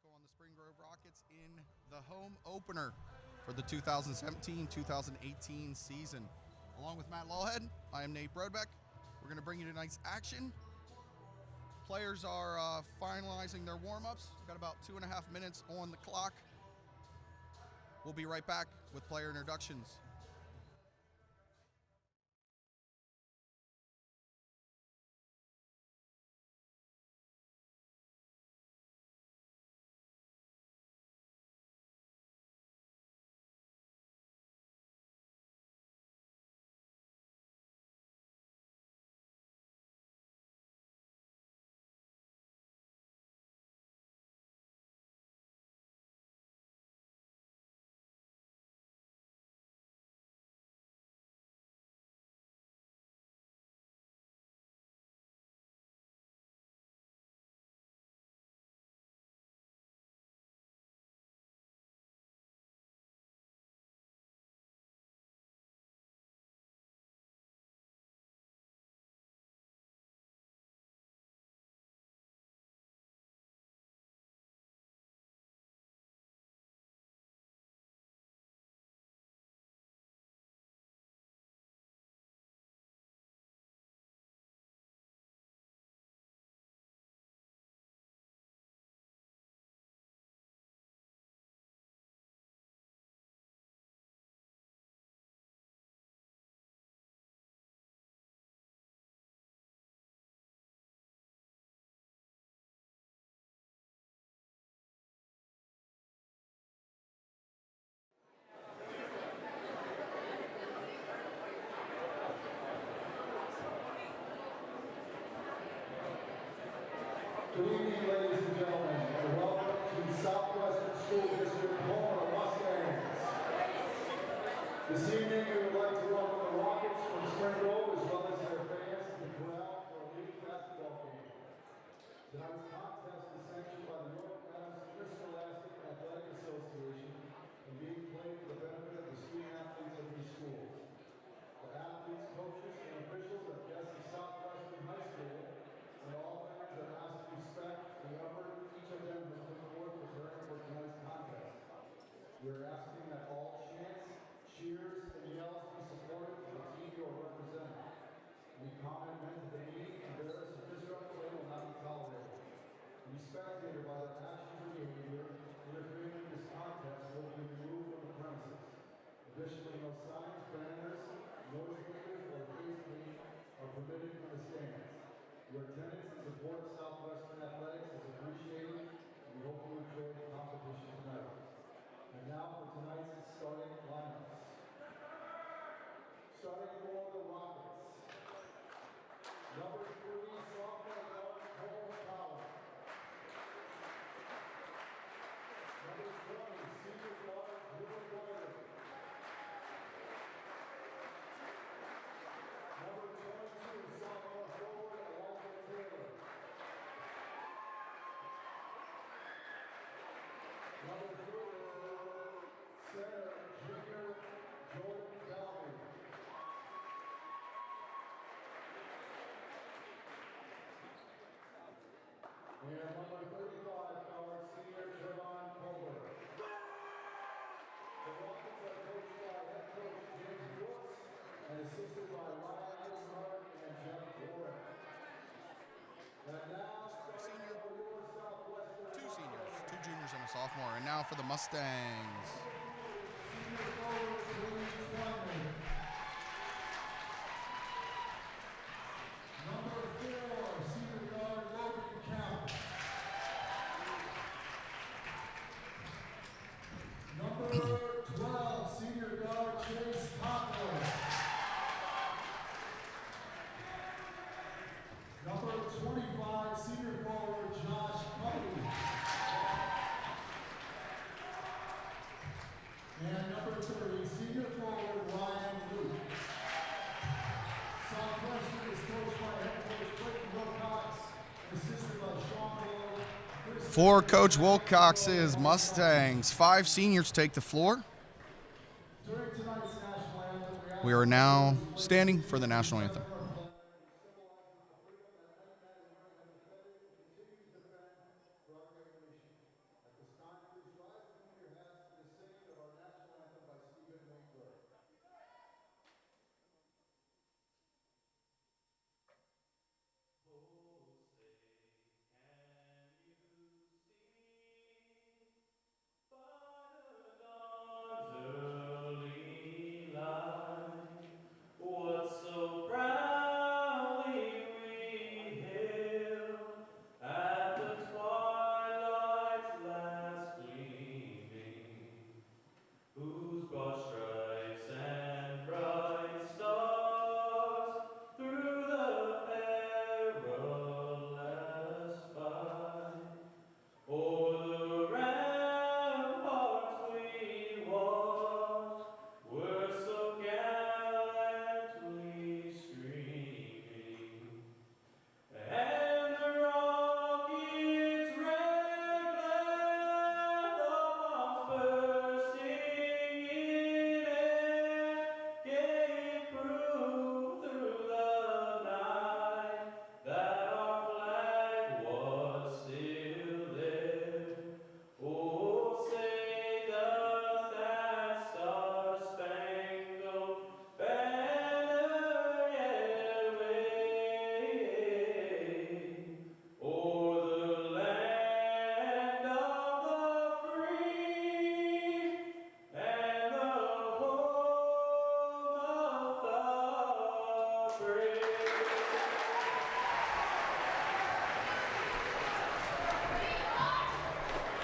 Nico on the Spring Grove Rockets in the home opener for the 2017-2018 season. Along with Matt Lawhead, I am Nate Brodbeck. We're going to bring you tonight's action. Players are finalizing their warm-ups. We've got about 2.5 minutes on the clock. We'll be right back with player introductions. Good evening, ladies and gentlemen, and welcome to Southwestern School District home of the Mustangs. This evening, we would like to welcome the Rockets from Spring Grove as well as their fans to the corral for a league basketball game. Tonight's contest is sanctioned by the North Adams Interscholastic Athletic Association and being played for the benefit of the student athletes of these schools. The athletes, coaches, and officials of Jesse Southwestern High School and all fans are asked to respect the effort each of them has put forth preparing for tonight's contest. We are asking that all chants, cheers, and yells be supported for the team you are representing. Any comment meant to demean, embarrass, or disrupt play will not be tolerated. Any spectator by their actions or behavior interfering in this contest will be removed from the premises. Additionally, no signs, banners, noise makers, or face paint are permitted in the stands. Your attendance and support of Southwestern Athletics is appreciated, and we hope you enjoy the competition tonight. And now for tonight's starting lineups. Starting for the Rockets. Number 3, sophomore guard Cole Powell. Number 20, senior guard Will Boyer. Number 22, sophomore forward Elijah Taylor. Number 34, center junior Jordan Bellamy. And number 35, guard senior Trevon Colbert. The Rockets are coached by head coach James Brooks and assisted by Ryan Eisenhart and Jeff Warren. And now, starting for your Southwestern Two seniors, two juniors, and a sophomore. And now for the Mustangs. senior forward Louis Twyman. Number 4, senior guard Logan Count. Number 12, senior guard Chase Cotler. Number 25, senior forward Josh Cuddy. And number 30, senior forward Ryan Luke. Southwestern is coached by head coach Clayton Wilcox, assisted by Sean Lowe. For Coach Wilcox's Mustangs, 5 seniors take the floor. During tonight's national anthem, We are now standing for the national anthem. continues to defend for our great nation.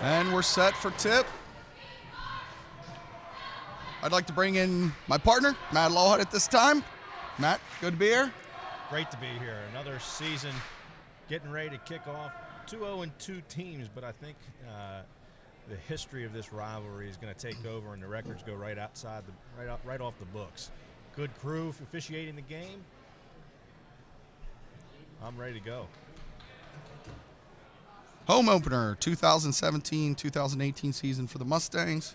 And we're set for tip. I'd like to bring in my partner, Matt Lawhead, at this time. Matt, good to be here. Great to be here. Another season getting ready to kick off. 2-0-2 teams, but I think the history of this rivalry is going to take over, and the records go right off the books. Good crew for officiating the game. I'm ready to go. Home opener, 2017-2018 season for the Mustangs.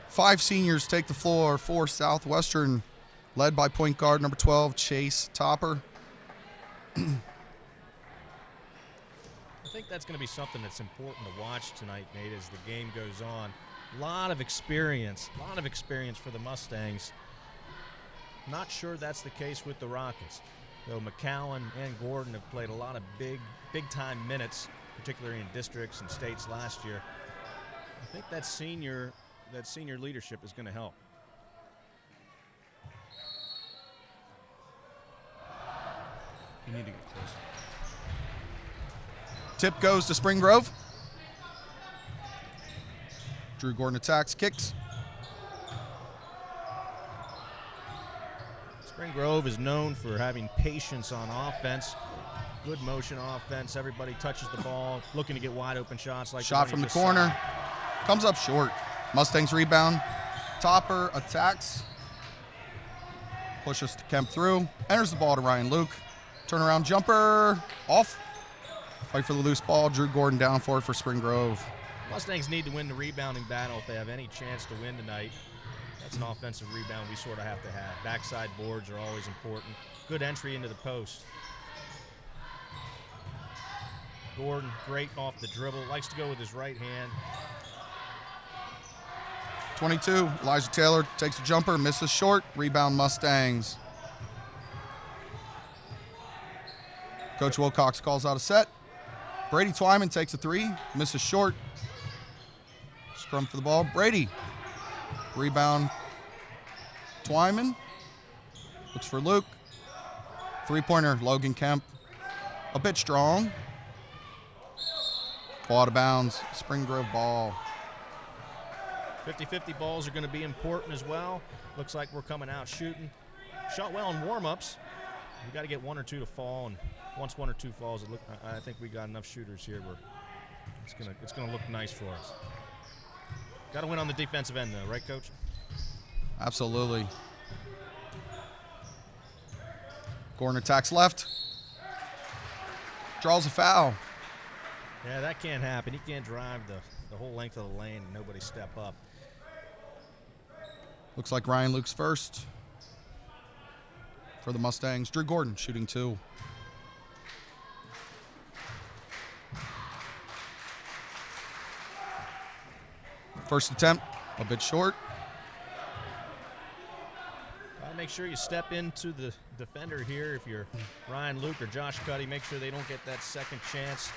5 seniors take the floor for Southwestern, led by point guard number 12, Chase Topper. I think that's going to be something that's important to watch tonight, Nate, as the game goes on. A lot of experience for the Mustangs. Not sure that's the case with the Rockets, though McCowan and Gordon have played a lot of big-time minutes, particularly in districts and states last year. I think that senior leadership is going to help. You need to get closer. Tip goes to Spring Grove. Drew Gordon attacks, kicks. Spring Grove is known for having patience on offense. Good motion offense. Everybody touches the ball, looking to get wide open shots. Like Shot from the corner. Comes up short. Mustangs rebound. Topper attacks. Pushes to Kemp through. Enters the ball to Ryan Luke. Turnaround jumper. Off. Fight for the loose ball. Drew Gordon down for it for Spring Grove. Mustangs need to win the rebounding battle if they have any chance to win tonight. That's an offensive rebound we sort of have to have. Backside boards are always important. Good entry into the post. Gordon, great off the dribble. Likes to go with his right hand. 22, Elijah Taylor takes a jumper, misses short. Rebound Mustangs. Coach Wilcox calls out a set. Brady Twyman takes a 3, misses short. Scrum for the ball. Brady. Rebound. Twyman. Looks for Luke. 3-pointer, Logan Kemp. A bit strong. Ball out of bounds. Spring Grove ball. 50-50 balls are going to be important as well. Looks like we're coming out shooting. Shot well in warm-ups. We got to get 1 or 2 to fall, and once 1 or 2 falls, I think we got enough shooters here where it's gonna look nice for us. Got to win on the defensive end, though, right, Coach? Absolutely. Gordon attacks left. Draws a foul. Yeah, that can't happen. He can't drive the whole length of the lane and nobody step up. Looks like Ryan Luke's first for the Mustangs. Drew Gordon shooting 2. First attempt, a bit short. Gotta make sure you step into the defender here. If you're Ryan Luke or Josh Cuddy, make sure they don't get that second chance.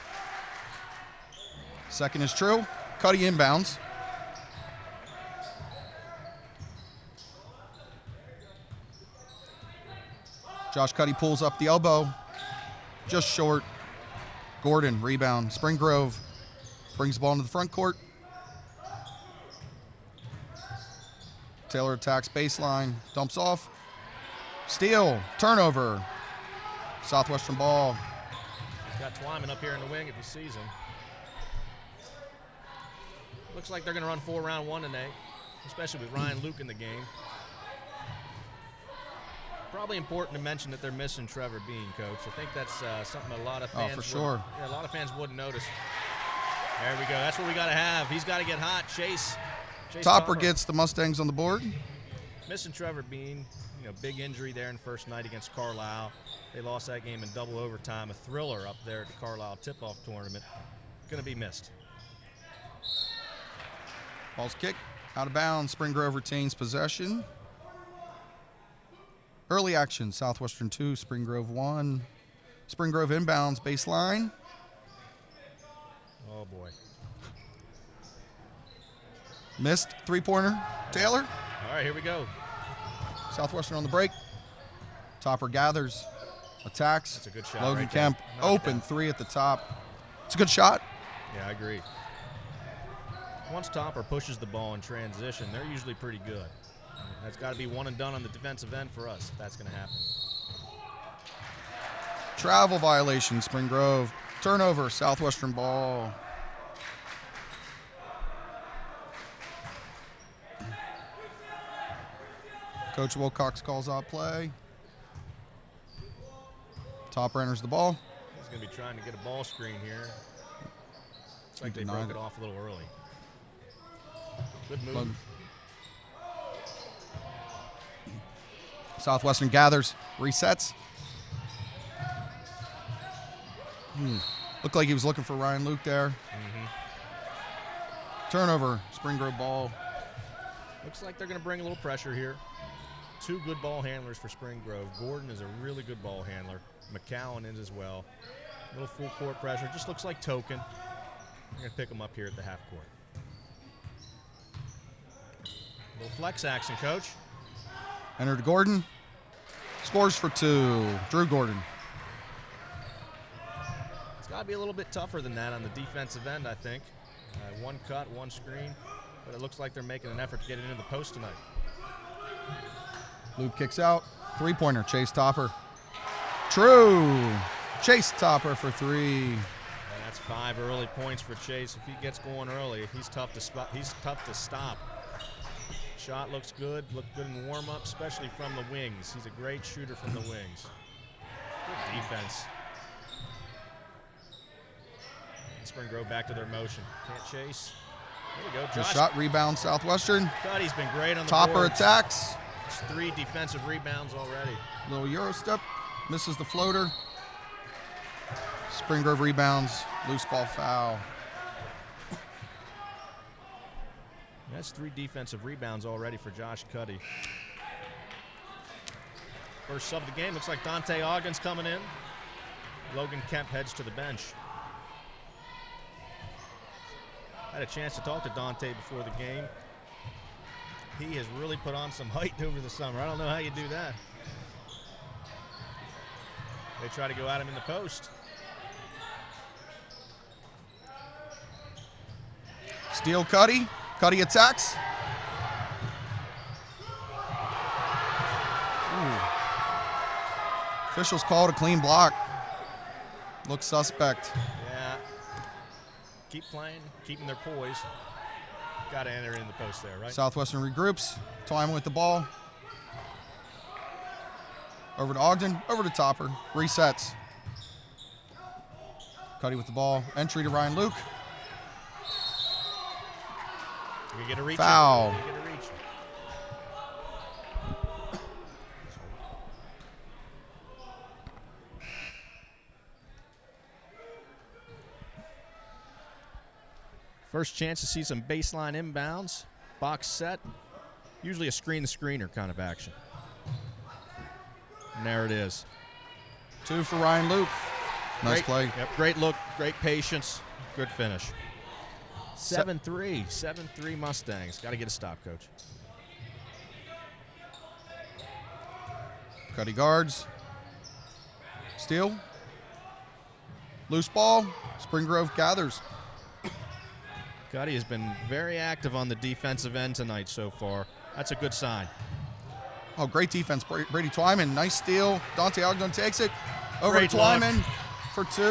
Second is true. Cuddy inbounds. Josh Cuddy pulls up the elbow. Just short. Gordon, rebound. Spring Grove brings the ball into the front court. Taylor attacks baseline. Dumps off. Steal. Turnover. Southwestern ball. Got Twyman up here in the wing if he sees him. Looks like they're going to run 4 round 1 today, especially with Ryan Luke in the game. Probably important to mention that they're missing Trevor Bean, Coach. I think that's something a lot of fans for sure. A lot of fans wouldn't notice. There we go. That's what we got to have. He's got to get hot. Chase Topper gets the Mustangs on the board. Missing Trevor Bean, big injury there in first night against Carlisle. They lost that game in double overtime. A thriller up there at the Carlisle tip-off tournament. Going to be missed. Ball's kicked out of bounds. Spring Grove retains possession. Early action, Southwestern 2, Spring Grove 1. Spring Grove inbounds, baseline. Oh, boy. Missed 3-pointer. Taylor. All right, here we go. Southwestern on the break. Topper gathers, attacks. That's a good shot. Logan right Kemp, there. open 3 at the top. It's a good shot. Yeah, I agree. Once Topper pushes the ball in transition, they're usually pretty good. That's got to be one and done on the defensive end for us if that's going to happen. Travel violation, Spring Grove. Turnover, Southwestern ball. Coach Wilcox calls out play. Topper enters the ball. He's going to be trying to get a ball screen here. Looks like they denied broke it. it off a little early. Good move. Southwestern gathers, resets. Looked like he was looking for Ryan Luke there. Turnover, Spring Grove ball. Looks like they're going to bring a little pressure here. Two good ball handlers for Spring Grove. Gordon is a really good ball handler. McCowan is as well. A little full court pressure. Just looks like token. We're going to pick them up here at the half court. A little flex action, Coach. Enter to Gordon. Scores for two. Drew Gordon. It's got to be a little bit tougher than that on the defensive end, I think. One cut, one screen. But it looks like they're making an effort to get it into the post tonight. Luke kicks out. Three-pointer, Chase Topper. True. Chase Topper for three. And that's 5 early points for Chase. If he gets going early, he's tough to stop. Shot looks good. Looked good in warm-up, especially from the wings. He's a great shooter from the wings. Good defense. And Spring Grove back to their motion. Can't chase. There we go. Good Josh shot, rebound, Southwestern. Cuddy's been great on the Topper boards. attacks. It's 3 defensive rebounds already. Little Euro step. Misses the floater. Spring Grove rebounds. Loose ball foul. That's 3 defensive rebounds already for Josh Cuddy. First sub of the game. Looks like Dante Ogden's coming in. Logan Kemp heads to the bench. Had a chance to talk to Dante before the game. He has really put on some height over the summer. I don't know how you do that. They try to go at him in the post. Steal Cuddy. Cuddy attacks. Ooh. Officials called a clean block. Looks suspect. Yeah. Keep playing, keeping their poise. Got to enter in the post there, right? Southwestern regroups. Time with the ball. Over to Ogden. Over to Topper. Resets. Cuddy with the ball. Entry to Ryan Luke. You get a reach. Foul. You get a reach. First chance to see some baseline inbounds. Box set. Usually a screen-the-screener kind of action. And there it is. 2 for Ryan Luke. Nice Great play. Yep, great look, great patience, good finish. 7-3, 7-3 Mustangs. Got to get a stop, Coach. Cuddy guards. Steal. Loose ball. Spring Grove gathers. Cuddy has been very active on the defensive end tonight so far. That's a good sign. Oh, great defense. Brady Twyman. Nice steal. Dante Ogden takes it. Over Great to look. Twyman for 2.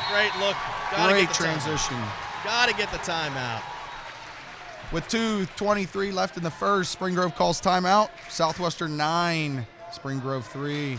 Great look. Gotta Great get the transition. Got to get the timeout. With 2:23 left in the first, Spring Grove calls timeout. Southwestern 9, Spring Grove 3.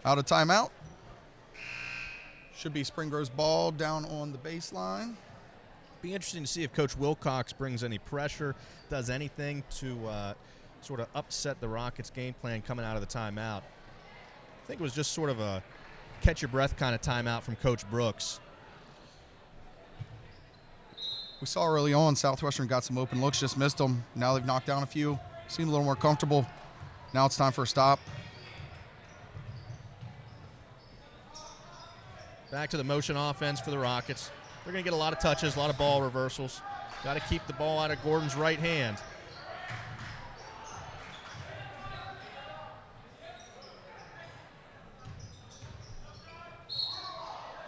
Out of timeout. Should be Spring Grove's ball down on the baseline. Be interesting to see if Coach Wilcox brings any pressure, does anything to sort of upset the Rockets' game plan coming out of the timeout. I think it was just sort of a catch-your-breath kind of timeout from Coach Brooks. We saw early on Southwestern got some open looks, just missed them. Now they've knocked down a few, seemed a little more comfortable. Now it's time for a stop. Back to the motion offense for the Rockets. They're going to get a lot of touches, a lot of ball reversals. Got to keep the ball out of Gordon's right hand.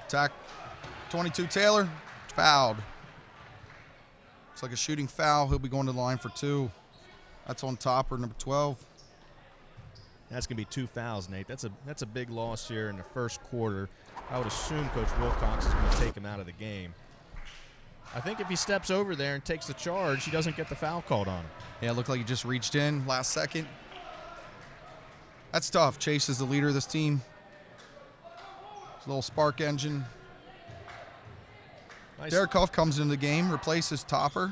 Attack 22 Taylor, fouled. It's like a shooting foul. He'll be going to the line for 2. That's on Topper, number 12. That's going to be 2 fouls, Nate. That's a big loss here in the first quarter. I would assume Coach Wilcox is going to take him out of the game. I think if he steps over there and takes the charge, he doesn't get the foul called on him. Yeah, it looked like he just reached in last second. That's tough. Chase is the leader of this team. It's a little spark engine. Nice. Derek Huff comes into the game, replaces Topper.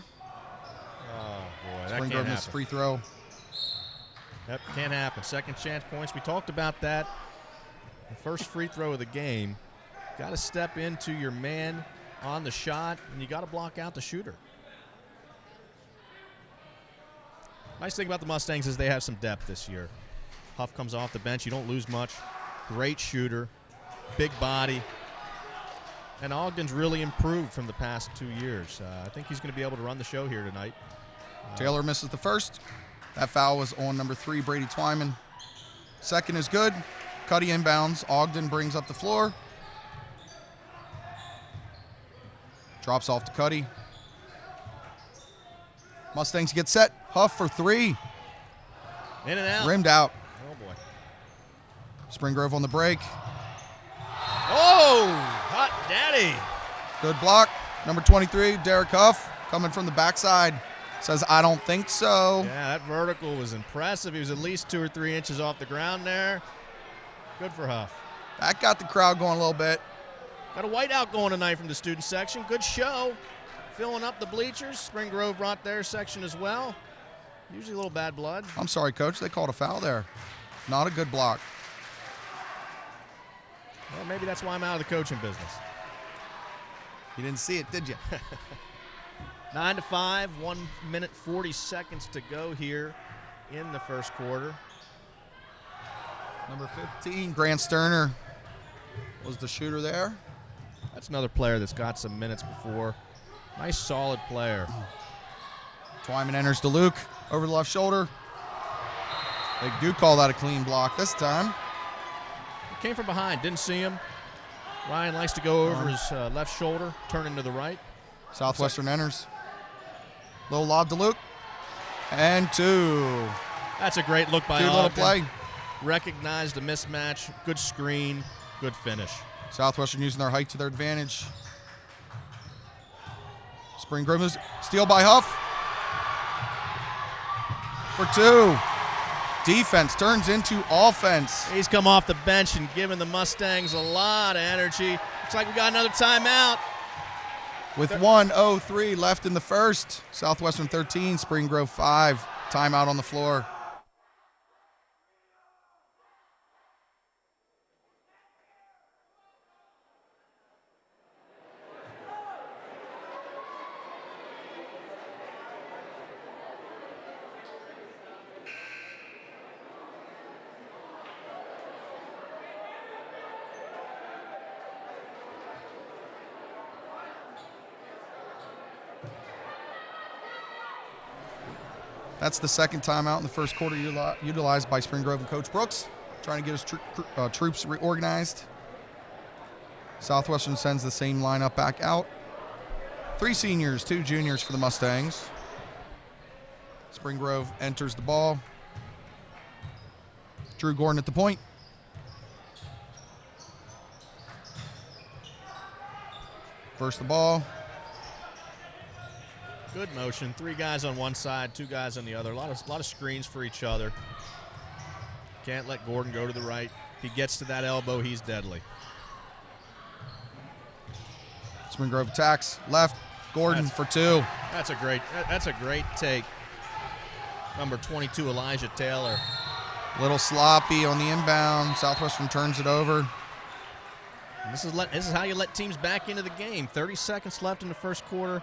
Oh, boy, that Spring can't Grove missed happen. free throw. Yep, can't happen. Second chance points. We talked about that. The first free throw of the game. Got to step into your man on the shot, and you got to block out the shooter. Nice thing about the Mustangs is they have some depth this year. Huff comes off the bench. You don't lose much. Great shooter. Big body. And Ogden's really improved from the past 2 years. I think he's going to be able to run the show here tonight. Taylor misses the first. That foul was on number 3, Brady Twyman. Second is good. Cuddy inbounds. Ogden brings up the floor. Drops off to Cuddy. Mustangs get set. Huff for 3. In and out. Rimmed out. Oh, boy. Spring Grove on the break. Oh, hot daddy. Good block. Number 23, Derek Huff, coming from the backside. Says, I don't think so. Yeah, that vertical was impressive. He was at least 2 or 3 inches off the ground there. Good for Huff. That got the crowd going a little bit. Got a whiteout going tonight from the student section. Good show. Filling up the bleachers. Spring Grove brought their section as well. Usually a little bad blood. I'm sorry, Coach. They called a foul there. Not a good block. Well, maybe that's why I'm out of the coaching business. You didn't see it, did you? 9-5, 1 minute 40 seconds to go here in the first quarter. Number 15, Grant Sterner was the shooter there. That's another player that's got some minutes before. Nice, solid player. Twyman enters DeLuke over the left shoulder. They do call that a clean block this time. He came from behind, didn't see him. Ryan likes to go over his left shoulder, turn into the right. Southwestern enters. Little lob to Luke. And 2. That's a great look by Good little Ogden. play. Recognized a mismatch, good screen, good finish. Southwestern using their height to their advantage. Spring Grove moves. Steal by Huff. For 2. Defense turns into offense. He's come off the bench and given the Mustangs a lot of energy. Looks like we got another timeout. With 1:03 left in the first. Southwestern 13, Spring Grove 5. Timeout on the floor. That's the second timeout in the first quarter utilized by Spring Grove and Coach Brooks, trying to get his troops reorganized. Southwestern sends the same lineup back out. 3 seniors, 2 juniors for the Mustangs. Spring Grove enters the ball. Drew Gordon at the point. First the ball. Good motion. 3 guys on one side, 2 guys on the other. A lot of screens for each other. Can't let Gordon go to the right. If he gets to that elbow, he's deadly. Spring Grove attacks. Left. Gordon for two. That's a great take. Number 22, Elijah Taylor. Little sloppy on the inbound. Southwestern turns it over. And this is how you let teams back into the game. 30 seconds left in the first quarter.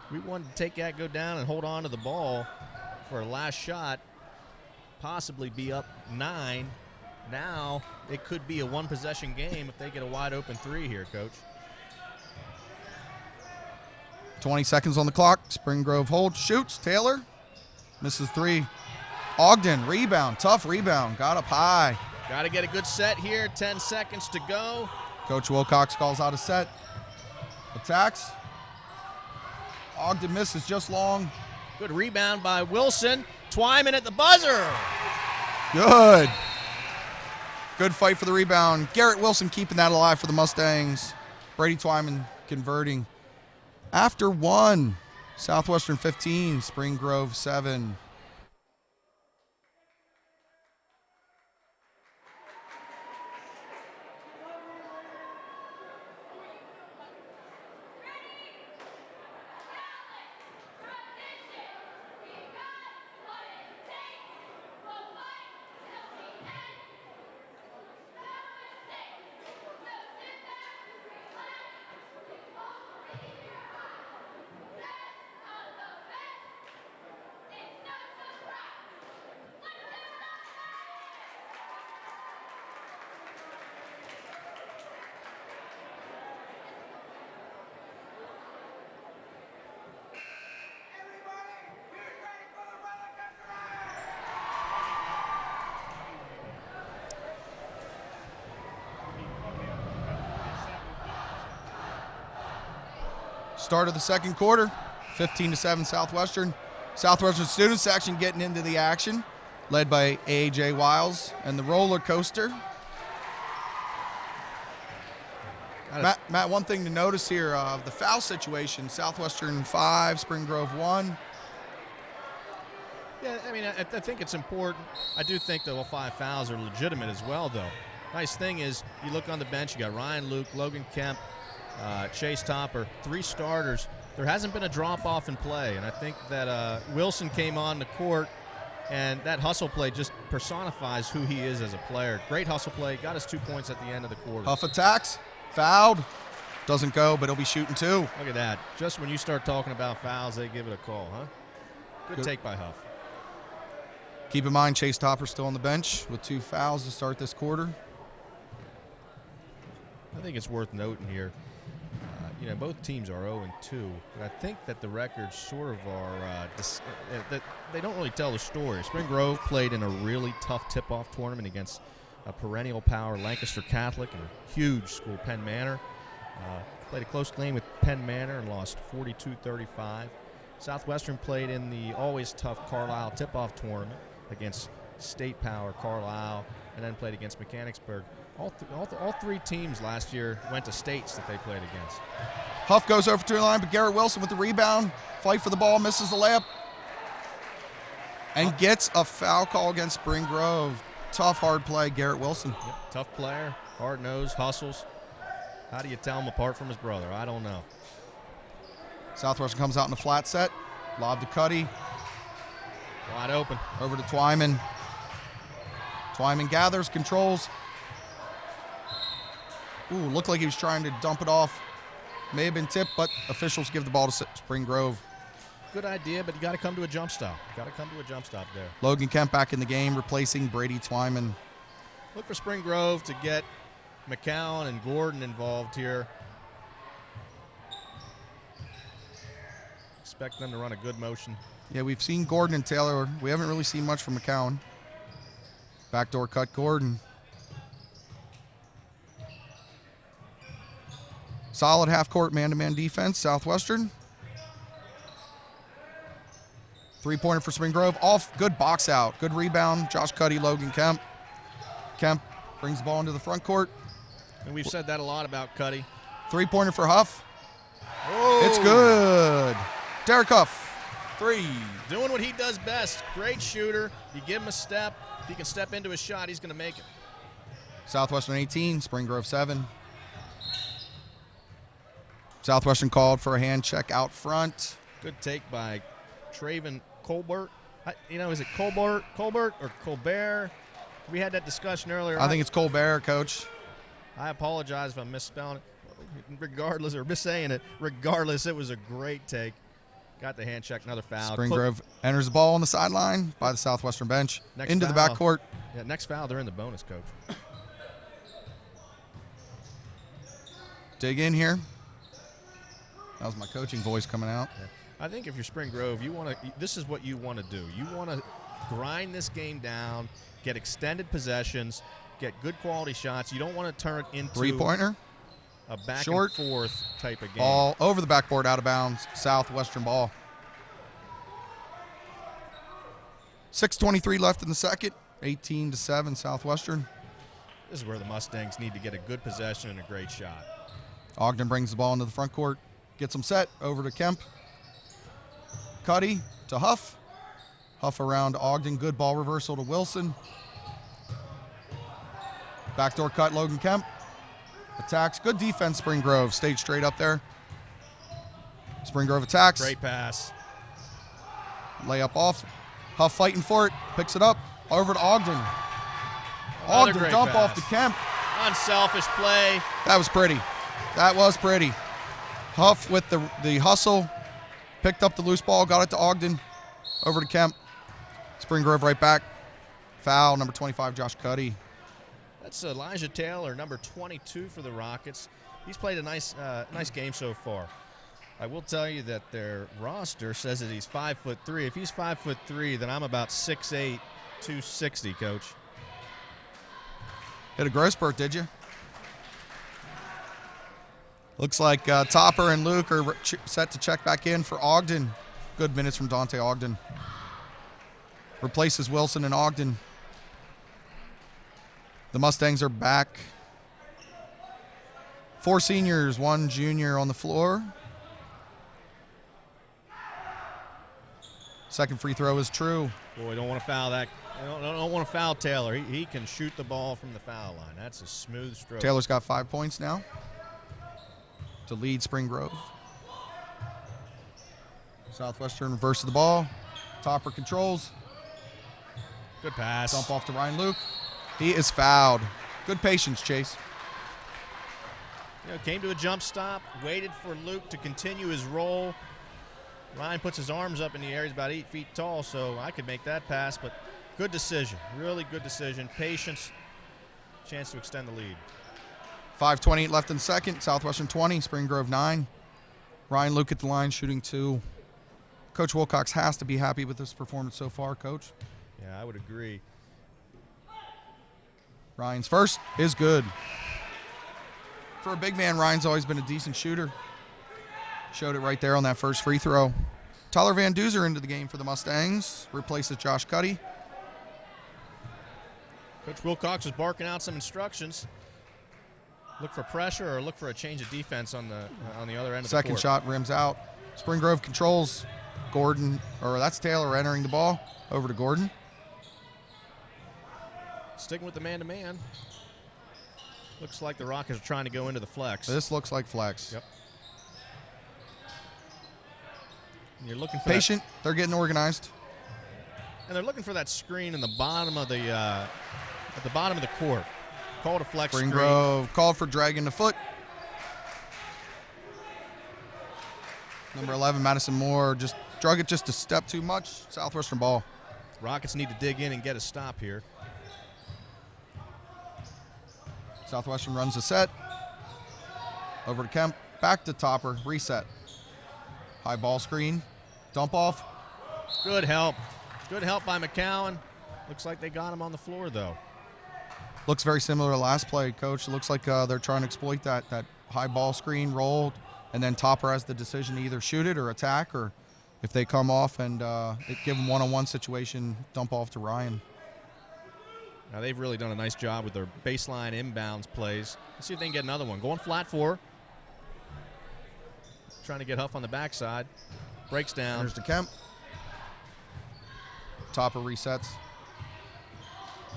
We wanted to take that, go down, and hold on to the ball for a last shot. Possibly be up 9. Now it could be a one-possession game if they get a wide-open 3 here, Coach. 20 seconds on the clock. Spring Grove holds, shoots. Taylor misses 3. Ogden, rebound, tough rebound. Got up high. Got to get a good set here. 10 seconds to go. Coach Wilcox calls out a set. Attacks. Ogden misses just long. Good rebound by Wilson. Twyman at the buzzer. Good. Good fight for the rebound. Garrett Wilson keeping that alive for the Mustangs. Brady Twyman converting. After 1, Southwestern 15, Spring Grove 7. Start of the second quarter, 15-7 Southwestern. Southwestern student section getting into the action, led by A.J. Wiles and the roller coaster. Matt, one thing to notice here, the foul situation, Southwestern 5, Spring Grove 1. Yeah, I mean, I think it's important. I do think that all 5 fouls are legitimate as well, though. Nice thing is, you look on the bench, you got Ryan Luke, Logan Kemp, Chase Topper, 3 starters. There hasn't been a drop-off in play, and I think that Wilson came on the court, and that hustle play just personifies who he is as a player. Great hustle play, got his 2 points at the end of the quarter. Huff attacks, fouled, doesn't go, but he'll be shooting 2. Look at that. Just when you start talking about fouls, they give it a call, huh? Good take by Huff. Keep in mind, Chase Topper still on the bench with 2 fouls to start this quarter. I think it's worth noting here. Both teams are 0-2, but I think that the records sort of are that they don't really tell the story. Spring Grove played in a really tough tip-off tournament against a perennial power, Lancaster Catholic, and a huge school, Penn Manor. Played a close game with Penn Manor and lost 42-35. Southwestern played in the always tough Carlisle tip-off tournament against state power Carlisle, and then played against Mechanicsburg. All 3 teams last year went to states that they played against. Huff goes over to the line, but Garrett Wilson with the rebound. Fight for the ball, misses the layup. And gets a foul call against Spring Grove. Tough, hard play, Garrett Wilson. Yep, tough player, hard nose, hustles. How do you tell him apart from his brother? I don't know. Southwestern comes out in a flat set. Lob to Cuddy. Wide open. Over to Twyman. Twyman gathers, controls. Ooh, looked like he was trying to dump it off. May have been tipped, but officials give the ball to Spring Grove. Good idea, but you got to come to a jump stop. Got to come to a jump stop there. Logan Kemp back in the game, replacing Brady Twyman. Look for Spring Grove to get McCown and Gordon involved here. Expect them to run a good motion. Yeah, we've seen Gordon and Taylor. We haven't really seen much from McCown. Backdoor cut Gordon. Solid half-court man-to-man defense, Southwestern. 3-pointer for Spring Grove. Off, good box out. Good rebound. Josh Cuddy, Logan Kemp. Kemp brings the ball into the front court. And we've said that a lot about Cuddy. 3-pointer for Huff. Oh. It's good. Derek Huff, 3. Doing what he does best. Great shooter. You give him a step. If he can step into a shot, he's going to make it. Southwestern 18, Spring Grove 7. Southwestern called for a hand check out front. Good take by Traven Colbert. Is it Colbert or Colbert? We had that discussion earlier. I think it's Colbert, Coach. I apologize if I'm misspelling it. Regardless, or missaying it. Regardless, it was a great take. Got the hand check, another foul. Spring Grove enters the ball on the sideline by the Southwestern bench. Into the foul. backcourt. Yeah, next foul, they're in the bonus, Coach. Dig in here. That was my coaching voice coming out. Yeah. I think if you're Spring Grove, this is what you want to do. You want to grind this game down, get extended possessions, get good quality shots. You don't want to turn it into Three-pointer. a back Short. and forth type of game. Ball over the backboard, out of bounds. Southwestern ball. 6:23 left in the second. 18-7 Southwestern. This is where the Mustangs need to get a good possession and a great shot. Ogden brings the ball into the front court. Gets them set. Over to Kemp. Cuddy to Huff. Huff around Ogden. Good ball reversal to Wilson. Backdoor cut, Logan Kemp. Attacks. Good defense, Spring Grove. Stayed straight up there. Spring Grove attacks. Great pass. Layup off. Huff fighting for it. Picks it up. Over to Ogden. Another Ogden great dump pass. off to Kemp. Unselfish play. That was pretty. That was pretty. Huff with the hustle. Picked up the loose ball. Got it to Ogden. Over to Kemp. Spring Grove right back. Foul, number 25, Josh Cuddy. That's Elijah Taylor, number 22 for the Rockets. He's played a nice game so far. I will tell you that their roster says that he's 5'3". If he's 5'3", then I'm about 6'8", 260, Coach. Hit a growth spurt, did you? Looks like Topper and Luke are set to check back in for Ogden. Good minutes from Dante Ogden. Replaces Wilson and Ogden. The Mustangs are back. 4 seniors, 1 junior on the floor. Second free throw is true. Boy, don't want to foul that. Don't want to foul Taylor. He can shoot the ball from the foul line. That's a smooth stroke. Taylor's got 5 points now to lead Spring Grove. Southwestern reverses the ball. Topper controls. Good pass. Dump off to Ryan Luke. He is fouled. Good patience, Chase. Came to a jump stop, waited for Luke to continue his roll. Ryan puts his arms up in the air. He's about 8 feet tall, so I could make that pass, but good decision. Really good decision. Patience. Chance to extend the lead. 5:28 left in second. Southwestern 20, Spring Grove 9. Ryan Luke at the line shooting 2. Coach Wilcox has to be happy with this performance so far, Coach. Yeah, I would agree. Ryan's first is good. For a big man, Ryan's always been a decent shooter. Showed it right there on that first free throw. Tyler Van Duzer into the game for the Mustangs. Replaces Josh Cuddy. Coach Wilcox is barking out some instructions. Look for pressure or look for a change of defense on the other end of the court. Second shot rims out. Spring Grove controls. Gordon, or that's Taylor entering the ball. Over to Gordon. Sticking with the man-to-man. Looks like the Rockets are trying to go into the flex. This looks like flex. Yep. And you're looking for patient. They're getting organized. And they're looking for that screen in the bottom of the at the bottom of the court. Called a flex Spring screen. Grove called for dragging the foot. Number 11, Madison Moore, just drug it just a step too much. Southwestern ball. Rockets need to dig in and get a stop here. Southwestern runs the set. Over to Kemp. Back to Topper. Reset. High ball screen. Dump off. Good help. Good help by McCowan. Looks like they got him on the floor, though. Looks very similar to last play, Coach. It looks like they're trying to exploit that high ball screen rolled, and then Topper has the decision to either shoot it or attack, or if they come off and give them one-on-one situation, dump off to Ryan. Now, they've really done a nice job with their baseline inbounds plays. Let's see if they can get another one. Going flat 4. Trying to get Huff on the backside. Breaks down. Here's to Kemp. Topper resets.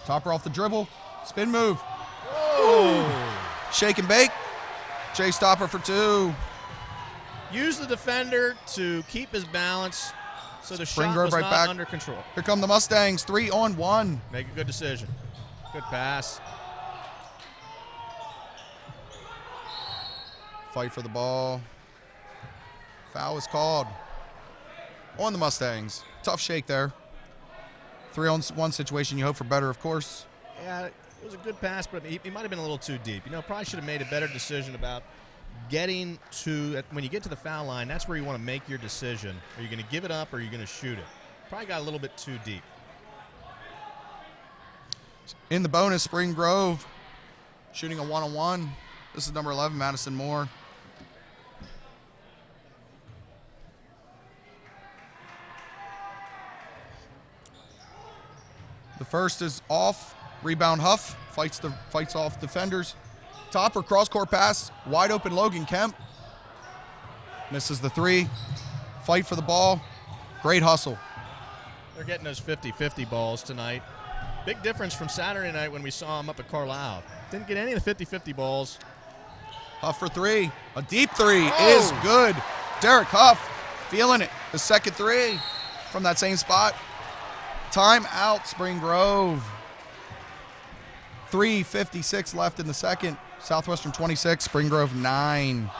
Topper off the dribble. Spin move. Oh! Shake and bake. Chase Topper for 2. use the defender to keep his balance so the Spring shot Grove was right not back. under control. Here come the Mustangs, 3-on-1. Make a good decision. Good pass. Fight for the ball. Foul is called on the Mustangs. Tough shake there. 3-on-1 situation. You hope for better, of course. Yeah, it was a good pass, but he might have been a little too deep. Probably should have made a better decision about getting to, when you get to the foul line, that's where you want to make your decision. Are you going to give it up or are you going to shoot it? Probably got a little bit too deep. In the bonus, Spring Grove shooting a 1-on-1. This is number 11, Madison Moore. The first is off. Rebound Huff fights off defenders. Topper cross-court pass. Wide open Logan Kemp. Misses the three. Fight for the ball. Great hustle. They're getting those 50-50 balls tonight. Big difference from Saturday night when we saw him up at Carlisle. Didn't get any of the 50-50 balls. Huff for three. A deep three Oh. is good. Derek Huff feeling it. The second three from that same spot. Timeout, Spring Grove. 3:56 left in the second. Southwestern 26, Spring Grove 9.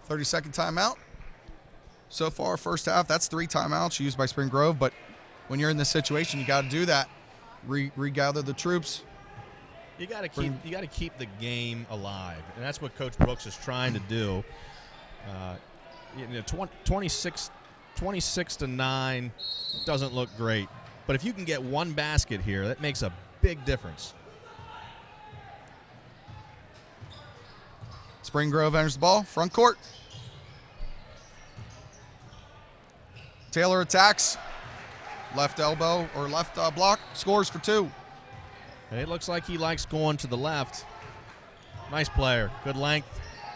Thirty-second timeout. So far, first half, that's 3 timeouts used by Spring Grove. But when you're in this situation, you got to do that. Regather the troops. You got to keep the game alive, and that's what Coach Brooks is trying to do. 26 to 9 doesn't look great, but if you can get one basket here, that makes a big difference. Spring Grove enters the ball, front court. Taylor attacks. Left elbow or left block, scores for 2. And it looks like he likes going to the left. Nice player, good length.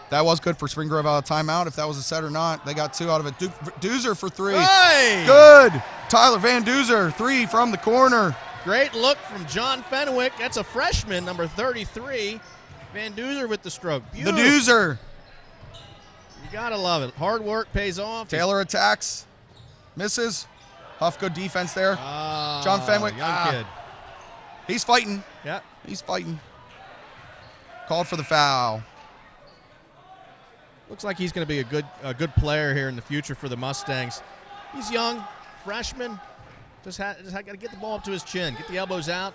That was good for Spring Grove out of timeout. If that was a set or not, they got 2 out of it. Doozer for 3. Hey! Good. Tyler Van Doozer, 3 from the corner. Great look from John Fenwick. That's a freshman, number 33. Van Doozer with the stroke. The Beautiful. Doozer. You got to love it. Hard work pays off. Taylor attacks. Misses. Huff, good defense there. John Fenwick. Young kid. He's fighting. Yeah. He's fighting. Called for the foul. Looks like he's going to be a good player here in the future for the Mustangs. He's young, freshman. Just got to get the ball up to his chin. Get the elbows out.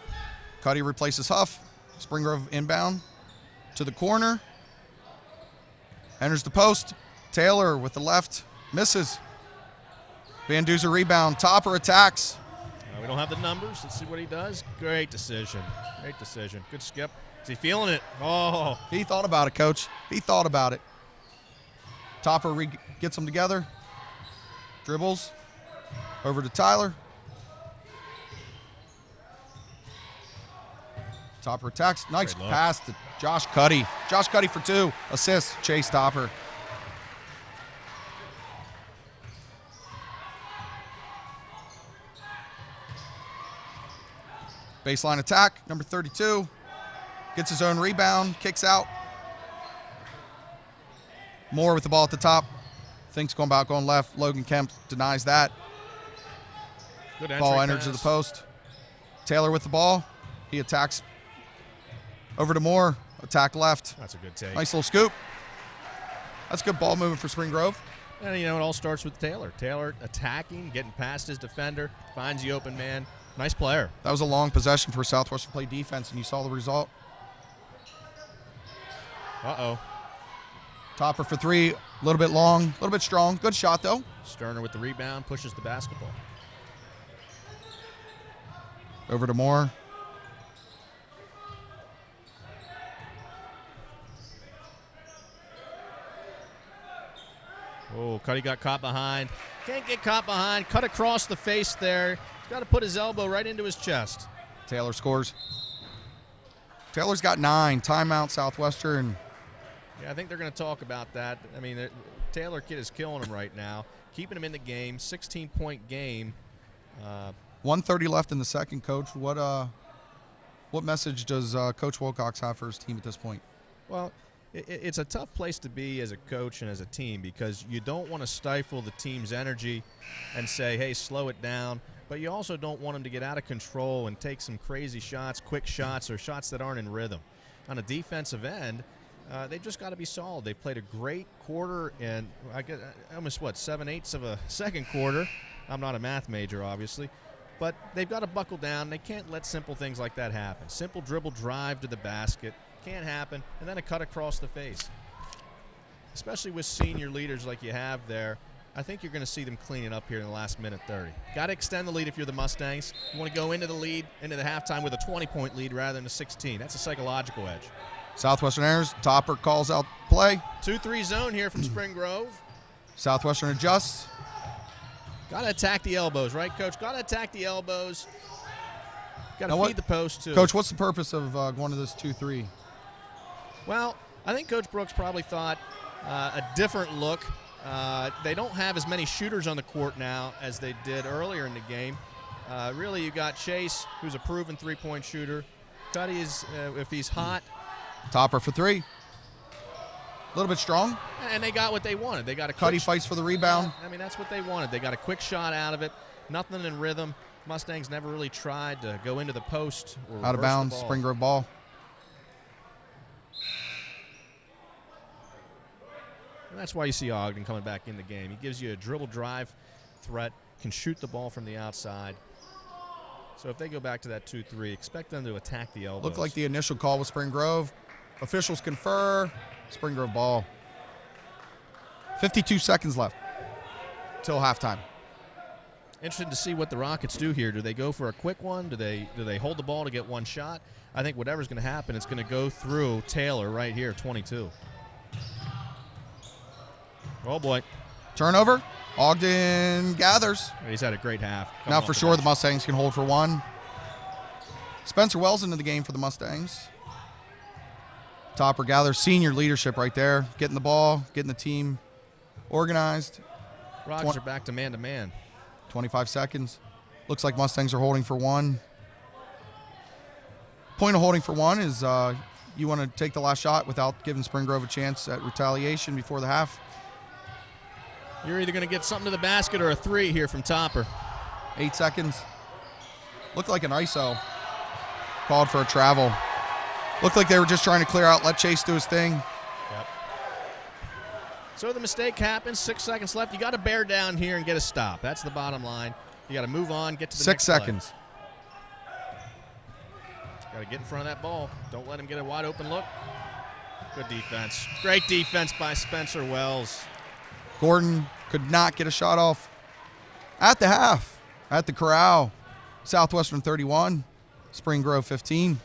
Cuddy replaces Huff. Spring Grove inbound to the corner. Enters the post. Taylor with the left. Misses. Van Doozer rebound. Topper attacks. We don't have the numbers. Let's see what he does. Great decision. Great decision. Good skip. Is he feeling it? Oh. He thought about it, Coach. He thought about it. Topper gets them together. Dribbles. Over to Tyler. Topper attacks. Nice pass to Josh Cuddy. Josh Cuddy for 2. Assist. Chase Topper. Baseline attack. Number 32. Gets his own rebound. Kicks out. Moore with the ball at the top. Thinks going about going left. Logan Kemp denies that. Good Ball enters pass. to the post. Taylor with the ball. He attacks over to Moore. Attack left. That's a good take. Nice little scoop. That's good ball movement for Spring Grove. And, it all starts with Taylor. Taylor attacking, getting past his defender, finds the open man. Nice player. That was a long possession for Southwestern play defense, and you saw the result. Uh-oh. Topper for 3. A little bit long, a little bit strong. Good shot, though. Sterner with the rebound, pushes the basketball. Over to Moore. Oh, Cuddy got caught behind. Can't get caught behind. Cut across the face there. He's got to put his elbow right into his chest. Taylor scores. Taylor's got 9. Timeout, Southwestern. Yeah, I think they're going to talk about that. I mean, Taylor kid is killing him right now, keeping him in the game. 16-point game. 1:30 left in the second, Coach. What message does Coach Wilcox have for his team at this point? Well, it's a tough place to be as a coach and as a team because you don't want to stifle the team's energy and say, hey, slow it down. But you also don't want them to get out of control and take some crazy shots, quick shots, or shots that aren't in rhythm. On a defensive end, they've just got to be solid. They've played a great quarter and I guess almost, 7/8 of a second quarter. I'm not a math major, obviously. But they've got to buckle down. They can't let simple things like that happen. Simple dribble drive to the basket can't happen, and then a cut across the face. Especially with senior leaders like you have there, I think you're going to see them clean it up here in the last minute 30. Got to extend the lead if you're the Mustangs. You want to go into the lead, into the halftime with a 20-point lead rather than a 16. That's a psychological edge. Southwestern enters. Topper calls out play. 2-3 zone here from Spring Grove. Southwestern adjusts. Got to attack the elbows, right, Coach? Got to attack the elbows. Got to feed the post, too. Coach, what's the purpose of going to this 2-3? Well, I think Coach Brooks probably thought a different look. They don't have as many shooters on the court now as they did earlier in the game. Really, you got Chase, who's a proven three-point shooter. Cuddy is, if he's hot. Topper for 3. A little bit strong. And they got what they wanted. They got a Cuddy fights for the rebound. I mean, that's what they wanted. They got a quick shot out of it. Nothing in rhythm. Mustangs never really tried to go into the post or out of bounds. Spring Grove ball. And that's why you see Ogden coming back in the game. He gives you a dribble drive threat, can shoot the ball from the outside. So if they go back to that 2-3, expect them to attack the elbows. Looked like the initial call was Spring Grove. Officials confer. Spring Grove ball. 52 seconds left till halftime. Interested to see what the Rockets do here. Do they go for a quick one? Do they hold the ball to get one shot? I think whatever's going to happen, it's going to go through Taylor right here, 22. Oh, boy. Turnover. Ogden gathers. He's had a great half. Now for sure the Mustangs can hold for 1. Spencer Wells into the game for the Mustangs. Topper gathers. Senior leadership right there. Getting the ball, getting the team organized. Rockets are back to man-to-man. 25 seconds. Looks like Mustangs are holding for 1. Point of holding for 1 is you want to take the last shot without giving Spring Grove a chance at retaliation before the half. You're either going to get something to the basket or a 3 here from Topper. 8 seconds. Looked like an ISO. Called for a travel. Looked like they were just trying to clear out, let Chase do his thing. Yep. So the mistake happens. 6 seconds left. You got to bear down here and get a stop. That's the bottom line. You got to move on, get to the 6 next seconds. Got to get in front of that ball. Don't let him get a wide open look. Good defense. Great defense by Spencer Wells. Gordon could not get a shot off at the half. At the corral, Southwestern 31, Spring Grove 15.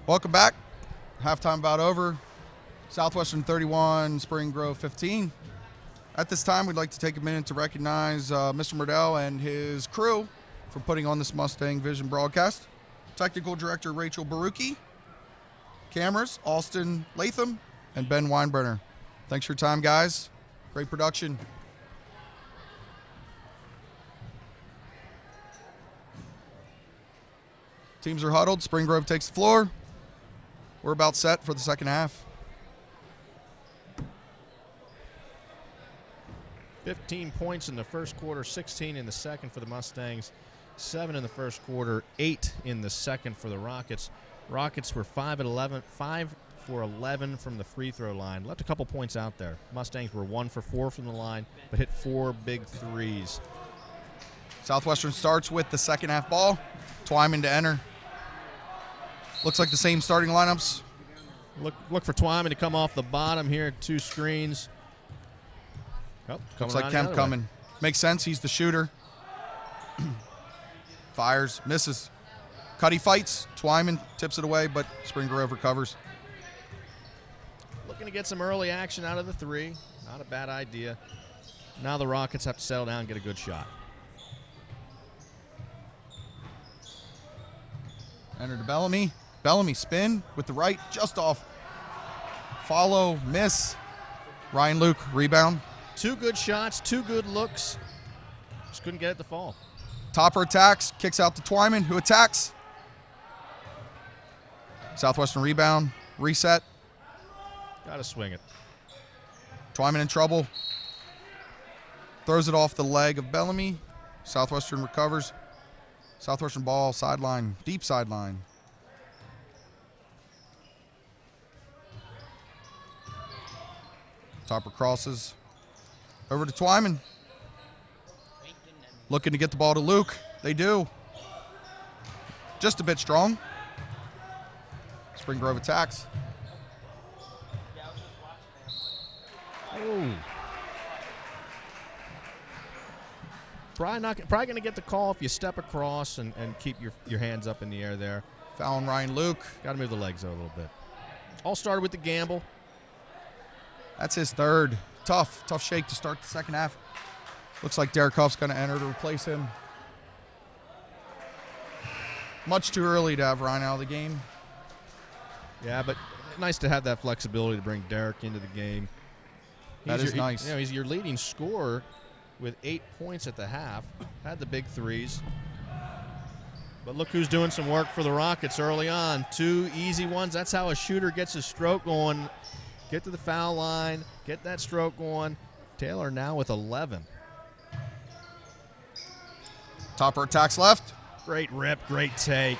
Welcome back. Halftime about over. Southwestern 31, Spring Grove 15. At this time, we'd like to take a minute to recognize Mr. Murdell and his crew for putting on this Mustang Vision broadcast. Technical Director Rachel Barucki. Cameras, Austin Latham and Ben Weinbrenner. Thanks for your time, guys. Great production. Teams are huddled. Spring Grove takes the floor. We're about set for the second half. 15 points in the first quarter, 16 in the second for the Mustangs, 7 in the first quarter, 8 in the second for the Rockets. Rockets were 5 for 11 from the free throw line. Left a couple points out there. Mustangs were 1 for 4 from the line, but hit 4 big threes. Southwestern starts with the second half ball. Twyman to enter. Looks like the same starting lineups. Look for Twyman to come off the bottom here. 2 screens. Oh, looks like Kemp coming. Makes sense. He's the shooter. Fires. Misses. Cuddy fights. Twyman tips it away, but Spring Grove recovers. Looking to get some early action out of the 3. Not a bad idea. Now the Rockets have to settle down and get a good shot. Enter to Bellamy. Bellamy spin with the right, just off. Follow, miss. Ryan Luke, rebound. 2 good shots, 2 good looks. Just couldn't get it to fall. Topper attacks, kicks out to Twyman, who attacks. Southwestern rebound, reset. Got to swing it. Twyman in trouble. Throws it off the leg of Bellamy. Southwestern recovers. Southwestern ball, sideline, deep sideline. Topper crosses. Over to Twyman. Looking to get the ball to Luke. They do. Just a bit strong. Spring Grove attacks. Oh. Probably going to get the call if you step across and keep your hands up in the air there. Foul on Ryan Luke. Got to move the legs though a little bit. All started with the gamble. That's his third. Tough shake to start the second half. Looks like Derek Huff's going to enter to replace him. Much too early to have Ryan out of the game. Yeah, but nice to have that flexibility to bring Derek into the game. That is nice. He's your leading scorer with 8 points at the half. Had the big threes. But look who's doing some work for the Rockets early on. 2 easy ones. That's how a shooter gets his stroke going. Get to the foul line. Get that stroke going. Taylor now with 11. Topper attacks left. Great rip. Great take.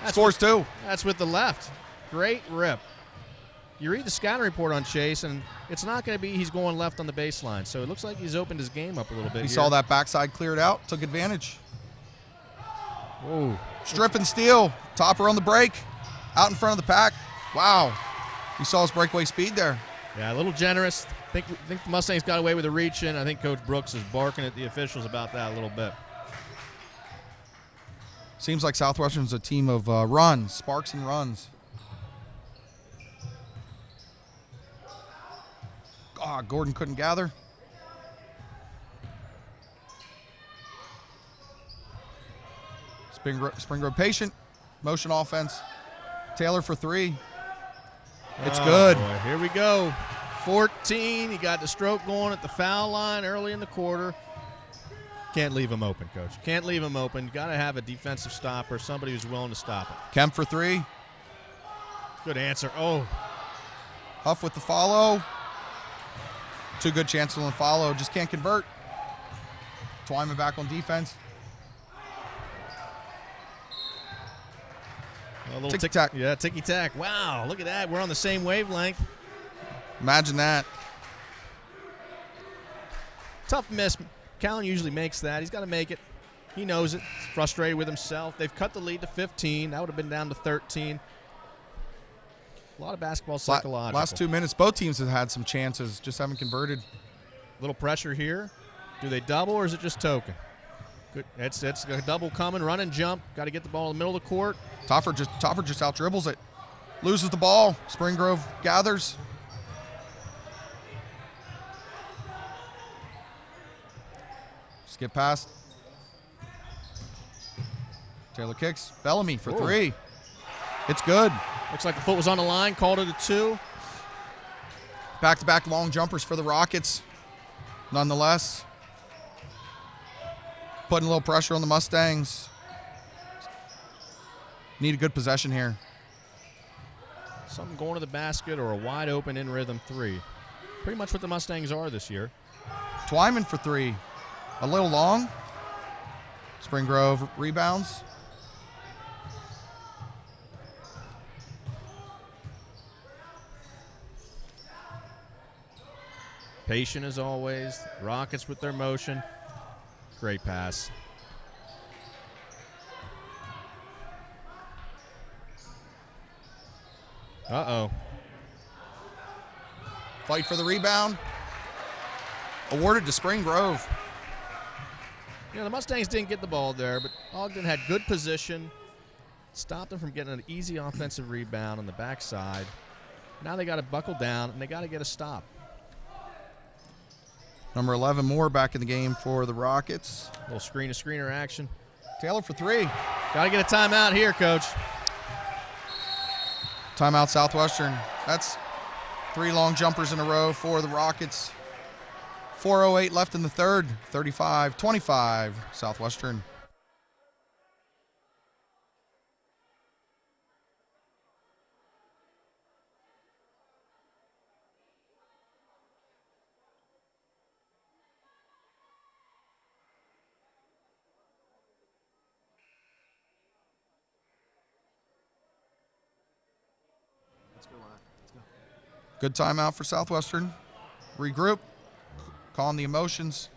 Scores 2. That's with the left. Great rip. You read the scouting report on Chase, and it's not going to be he's going left on the baseline. So it looks like he's opened his game up a little bit. He saw that backside cleared out, took advantage. Whoa. Strip and steal. Topper on the break. Out in front of the pack. Wow. You saw his breakaway speed there. Yeah, a little generous. I think the Mustangs got away with a reach in. I think Coach Brooks is barking at the officials about that a little bit. Seems like Southwestern's a team of runs, sparks and runs. Gordon couldn't gather. Spring Grove patient. Motion offense. Taylor for 3. It's good. Boy, here we go. 14. He got the stroke going at the foul line early in the quarter. Can't leave him open, Coach. Can't leave him open. Got to have a defensive stopper, somebody who's willing to stop it. Kemp for 3. Good answer. Oh. Huff with the follow. 2 good chances on the follow. Just can't convert. Twyman back on defense. A little ticky-tack. Yeah, ticky-tack. Wow, look at that. We're on the same wavelength. Imagine that. Tough miss. Callan usually makes that. He's got to make it. He knows it. He's frustrated with himself. They've cut the lead to 15. That would have been down to 13. A lot of basketball psychological. Last 2 minutes, both teams have had some chances, just haven't converted. Little pressure here. Do they double or is it just token? Good. It's a double coming, run and jump. Got to get the ball in the middle of the court. Topper just out dribbles it. Loses the ball. Spring Grove gathers. Skip past. Taylor kicks. Bellamy for 3. It's good. Looks like the foot was on the line. Called it a 2. Back-to-back long jumpers for the Rockets. Nonetheless, putting a little pressure on the Mustangs. Need a good possession here. Something going to the basket or a wide open in rhythm 3. Pretty much what the Mustangs are this year. Twyman for 3. A little long. Spring Grove rebounds. Patient as always. Rockets with their motion. Great pass. Uh-oh. Fight for the rebound. Awarded to Spring Grove. The Mustangs didn't get the ball there, but Ogden had good position. Stopped them from getting an easy offensive rebound on the backside. Now they got to buckle down, and they got to get a stop. Number 11 Moore back in the game for the Rockets. A little screener action. Taylor for 3. Got to get a timeout here, Coach. Timeout Southwestern. That's 3 long jumpers in a row for the Rockets. 4:08 left in the third. 35-25 Southwestern. Good timeout for Southwestern. Regroup. Calm the emotions.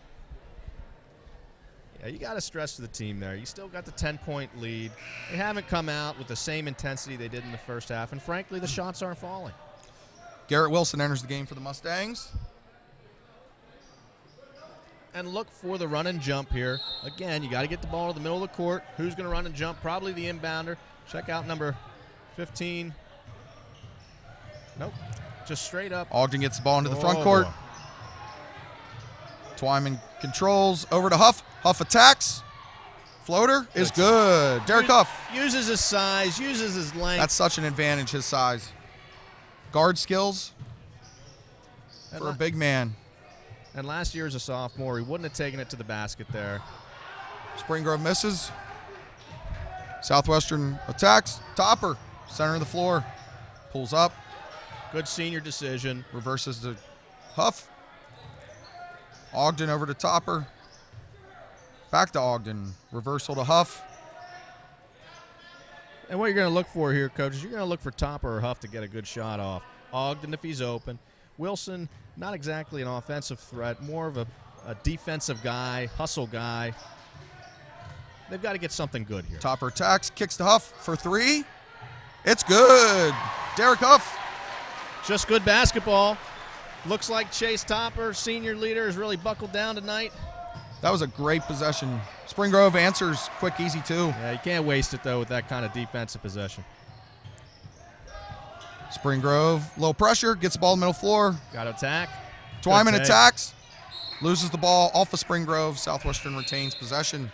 Yeah, you got to stress to the team there. You still got the 10-point lead. They haven't come out with the same intensity they did in the first half, and frankly, the shots aren't falling. Garrett Wilson enters the game for the Mustangs. And look for the run and jump here. Again, you got to get the ball to the middle of the court. Who's going to run and jump? Probably the inbounder. Check out number 15. Nope. Just straight up. Ogden gets the ball into the front Oh, court. boy. Twyman controls. Over to Huff. Huff attacks. Floater is good. Derek Huff. Uses his size, uses his length. That's such an advantage, his size. Guard skills And for a big man. And last year as a sophomore, he wouldn't have taken it to the basket there. Spring Grove misses. Southwestern attacks. Topper, center of the floor. Pulls up. Good senior decision. Reverses to Huff. Ogden over to Topper. Back to Ogden. Reversal to Huff. And what you're going to look for here, Coach, is you're going to look for Topper or Huff to get a good shot off. Ogden if he's open. Wilson, not exactly an offensive threat, more of a defensive guy, hustle guy. They've got to get something good here. Topper attacks, kicks to Huff for 3. It's good. Derek Huff. Just good basketball. Looks like Chase Topper, senior leader, has really buckled down tonight. That was a great possession. Spring Grove answers quick, easy too. Yeah, you can't waste it, though, with that kind of defensive possession. Spring Grove, low pressure, gets the ball in the middle floor. Got to attack. Twyman Good take. attacks, loses the ball off of Spring Grove. Southwestern retains possession.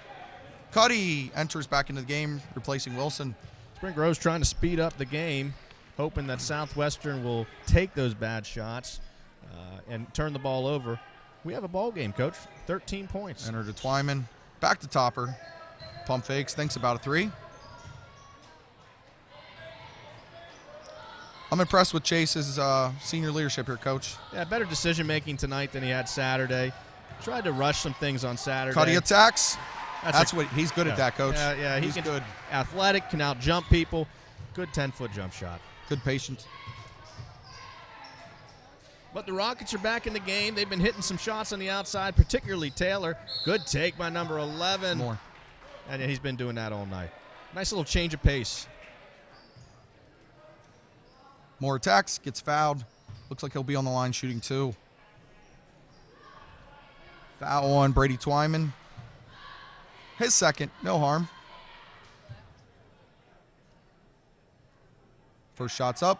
Cuddy enters back into the game, replacing Wilson. Spring Grove's trying to speed up the game, hoping that Southwestern will take those bad shots and turn the ball over. We have a ball game, Coach. 13 points. Enter to Twyman, back to Topper. Pump fakes, thinks about a 3. I'm impressed with Chase's senior leadership here, Coach. Yeah, better decision-making tonight than he had Saturday. Tried to rush some things on Saturday. Cuddy attacks. That's a- what he's good at that, Coach. Yeah, he's can, good. Athletic, can out-jump people. Good 10-foot jump shot. Good patience. But the Rockets are back in the game. They've been hitting some shots on the outside, particularly Taylor. Good take by number 11. More. And he's been doing that all night. Nice little change of pace. More attacks, gets fouled. Looks like he'll be on the line shooting 2. Foul on Brady Twyman. His second, no harm. First shot's up.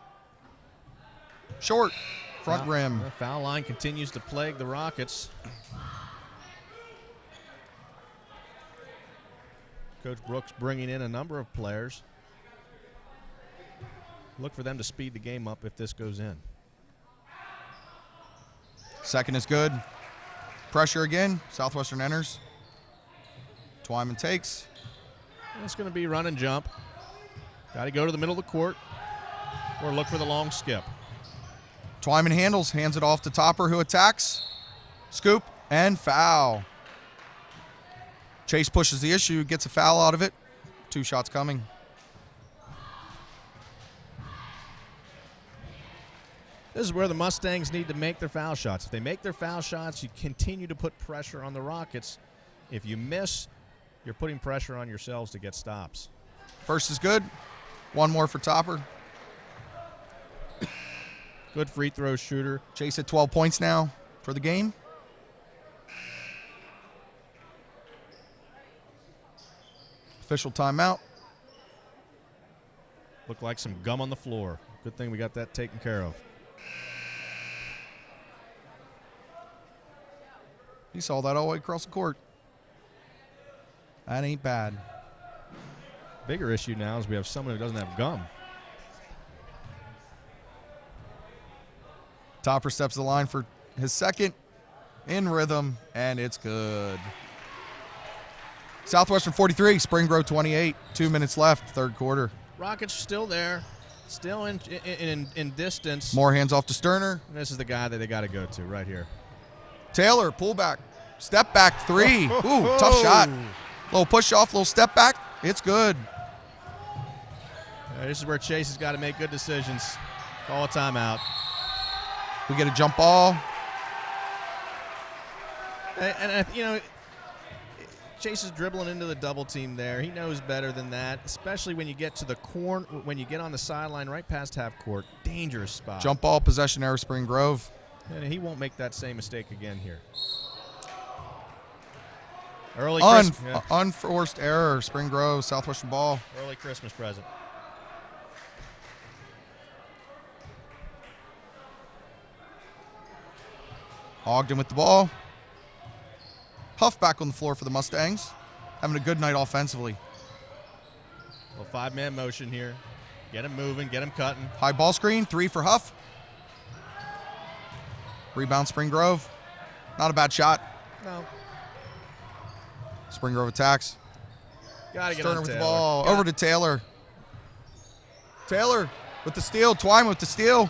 Short. Front rim. The foul line continues to plague the Rockets. Coach Brooks bringing in a number of players. Look for them to speed the game up if this goes in. Second is good. Pressure again. Southwestern enters. Twyman takes. It's going to be run and jump. Got to go to the middle of the court or look for the long skip. Twyman handles, hands it off to Topper, who attacks. Scoop and foul. Chase pushes the issue, gets a foul out of it. 2 shots coming. This is where the Mustangs need to make their foul shots. If they make their foul shots, you continue to put pressure on the Rockets. If you miss, you're putting pressure on yourselves to get stops. First is good. One more for Topper. Good free throw shooter. Chase at 12 points now for the game. Official timeout. Looked like some gum on the floor. Good thing we got that taken care of. He saw that all the way across the court. That ain't bad. Bigger issue now is we have someone who doesn't have gum. Topper steps to the line for his second in rhythm, and it's good. Southwestern 43, Spring Grove 28. 2 minutes left, third quarter. Rockets still there, still in distance. More hands off to Sterner. And this is the guy that they got to go to right here. Taylor, pull back. Step back 3. Ooh, tough shot. Little push off, little step back. It's good. This is where Chase has got to make good decisions. Call a timeout. We get a jump ball. And you know, Chase is dribbling into the double team there. He knows better than that, especially when you get to the corner, when you get on the sideline right past half court. Dangerous spot. Jump ball, possession error, Spring Grove. And he won't make that same mistake again here. Unforced error, Spring Grove, Southwestern ball. Early Christmas present. Ogden with the ball. Huff back on the floor for the Mustangs. Having a good night offensively. Well, 5-man motion here. Get him moving, get him cutting. High ball screen, 3 for Huff. Rebound, Spring Grove. Not a bad shot. No. Spring Grove attacks. Gotta get Sterner on with Taylor. the ball. Over to Taylor. Taylor with the steal. Twyman with the steal.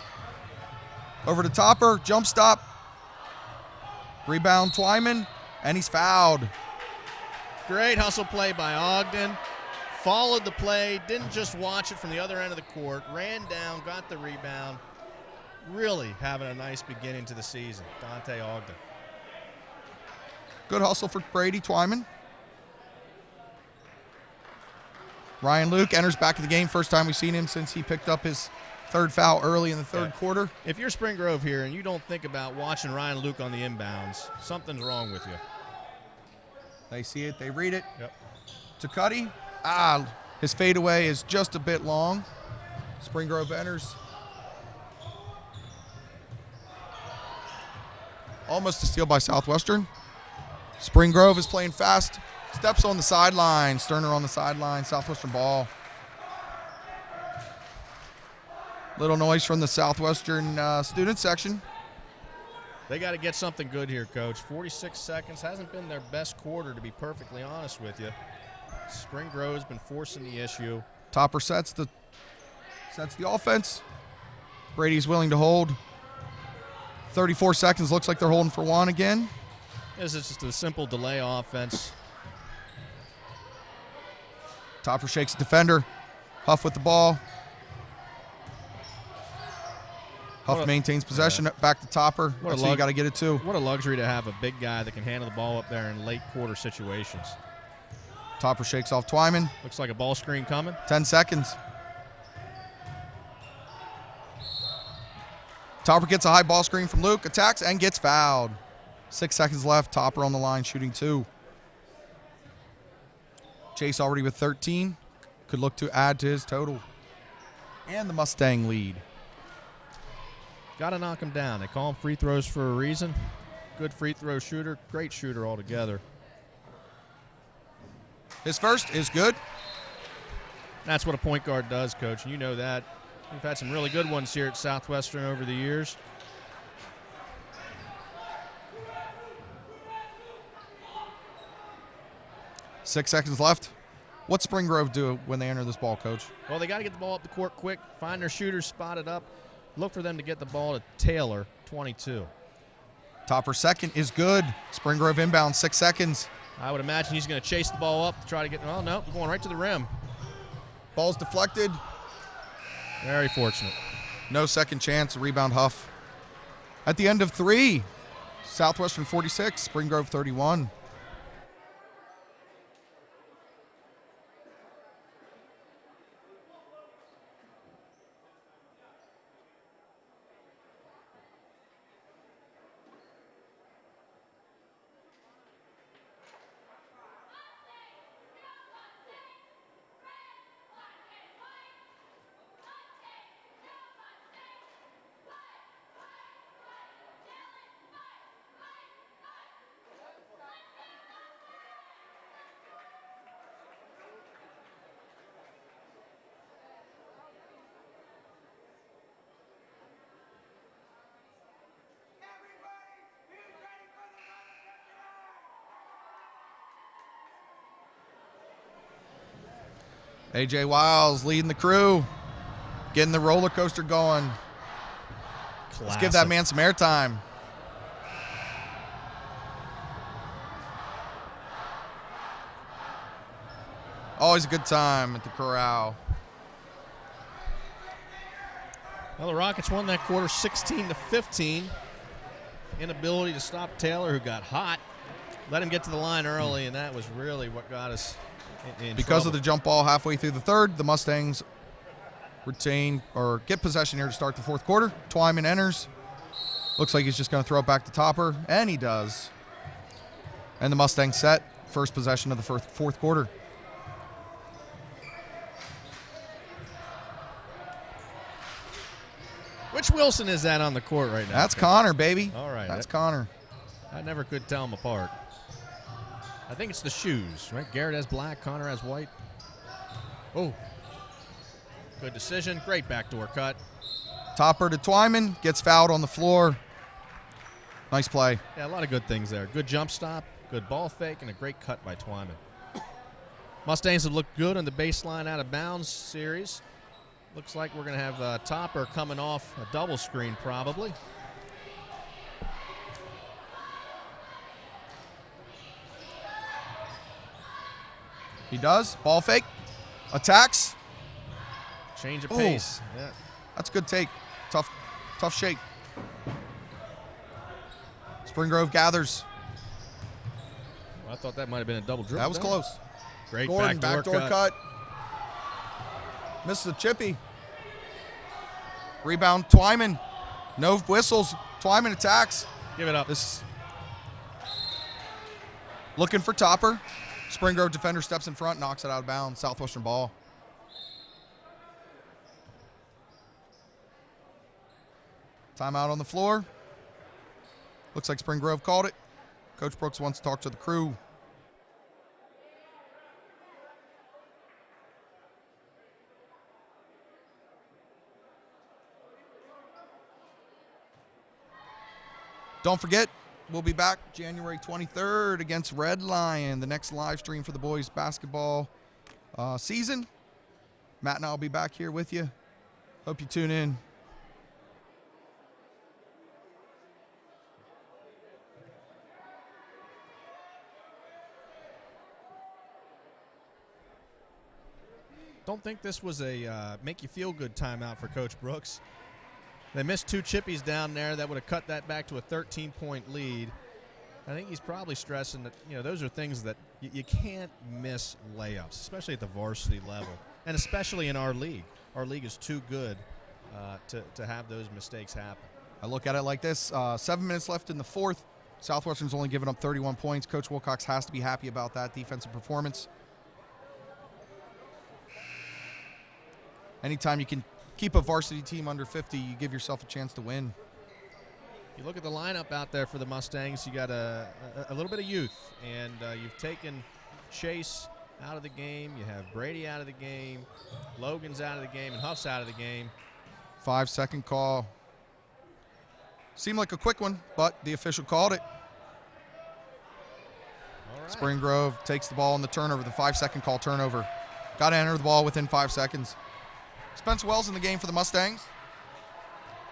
Over to Topper. Jump stop. Rebound, Twyman. And he's fouled. Great hustle play by Ogden. Followed the play. Didn't just watch it from the other end of the court. Ran down. Got the rebound. Really having a nice beginning to the season. Dante Ogden. Good hustle for Brady Twyman. Ryan Luke enters back in the game. First time we've seen him since he picked up his third foul early in the third quarter. If you're Spring Grove here and you don't think about watching Ryan Luke on the inbounds, something's wrong with you. They see it. They read it. Yep. To Cuddy. His fadeaway is just a bit long. Spring Grove enters. Almost a steal by Southwestern. Spring Grove is playing fast. Steps on the sideline. Sterner on the sideline. Southwestern ball. Little noise from the Southwestern student section. They got to get something good here, Coach. 46 seconds. Hasn't been their best quarter, to be perfectly honest with you. Spring Grove's been forcing the issue. Topper sets the offense. Brady's willing to hold. 34 seconds. Looks like they're holding for one again. This is just a simple delay offense. Topper shakes the defender. Huff with the ball. Huff maintains possession. Back to Topper. That's who you got to get it to. What a luxury to have a big guy that can handle the ball up there in late quarter situations. Topper shakes off Twyman. Looks like a ball screen coming. 10 seconds. Topper gets a high ball screen from Luke. Attacks and gets fouled. 6 seconds left. Topper on the line shooting 2. Chase already with 13. Could look to add to his total. And the Mustang lead. Got to knock him down. They call him free throws for a reason. Good free throw shooter. Great shooter altogether. His first is good. That's what a point guard does, Coach, and you know that. We've had some really good ones here at Southwestern over the years. Six seconds left. What's Spring Grove do when they enter this ball, Coach? Well, they got to get the ball up the court quick, find their shooters, spot it up, look for them to get the ball to Taylor, 22. Topper second is good. Spring Grove inbound, 6 seconds. I would imagine he's going to chase the ball up to try to get, well, no, going right to the rim. Ball's deflected. Very fortunate. No second chance. Rebound Huff. At the end of 3, Southwestern 46, Spring Grove 31. AJ Wiles leading the crew, getting the roller coaster going. Let's give that man some airtime. Always a good time at the Corral. Well, the Rockets won that quarter 16-15. Inability to stop Taylor, who got hot. Let him get to the line early, and that was really what got us in Because trouble. of the jump ball halfway through the third, the Mustangs retain or get possession here to start the fourth quarter. Twyman enters. Looks like he's just going to throw it back to Topper, and he does. And the Mustangs set first possession of the fourth quarter. Which Wilson is that on the court right now? That's Connor, baby. All right. That's Connor. I never could tell them apart. I think it's the shoes, right? Garrett has black, Connor has white. Oh. Good decision. Great backdoor cut. Topper to Twyman. Gets fouled on the floor. Nice play. Yeah, a lot of good things there. Good jump stop, good ball fake, and a great cut by Twyman. Mustangs have looked good on the baseline out of bounds series. Looks like we're going to have Topper coming off a double screen probably. He does. Ball fake. Attacks. Change of Ooh. pace. Yeah. That's a good take. Tough shake. Spring Grove gathers. Well, I thought that might have been a double dribble. That was close. Great Gordon, backdoor cut. Misses the chippy. Rebound, Twyman. No whistles. Twyman attacks. Give it up. This looking for Topper. Spring Grove defender steps in front, knocks it out of bounds. Southwestern ball. Timeout on the floor. Looks like Spring Grove called it. Coach Brooks wants to talk to the crew. Don't forget, we'll be back January 23rd against Red Lion, the next live stream for the boys basketball season. Matt and I will be back here with you. Hope you tune in. Don't think this was a make you feel good timeout for Coach Brooks. They missed 2 chippies down there that would have cut that back to a 13-point lead. I think he's probably stressing that, you know, those are things that you can't miss layups, especially at the varsity level, and especially in our league. Our league is too good to have those mistakes happen. I look at it like this. 7 minutes left in the fourth. Southwestern's only given up 31 points. Coach Wilcox has to be happy about that defensive performance. Anytime you can keep a varsity team under 50, you give yourself a chance to win. You look at the lineup out there for the Mustangs, you got a little bit of youth, and you've taken Chase out of the game. You have Brady out of the game. Logan's out of the game, and Huff's out of the game. 5-second call. Seemed like a quick one, but the official called it. All right. Spring Grove takes the ball on the turnover, the 5-second call turnover. Got to enter the ball within 5 seconds. Spence Wells in the game for the Mustangs.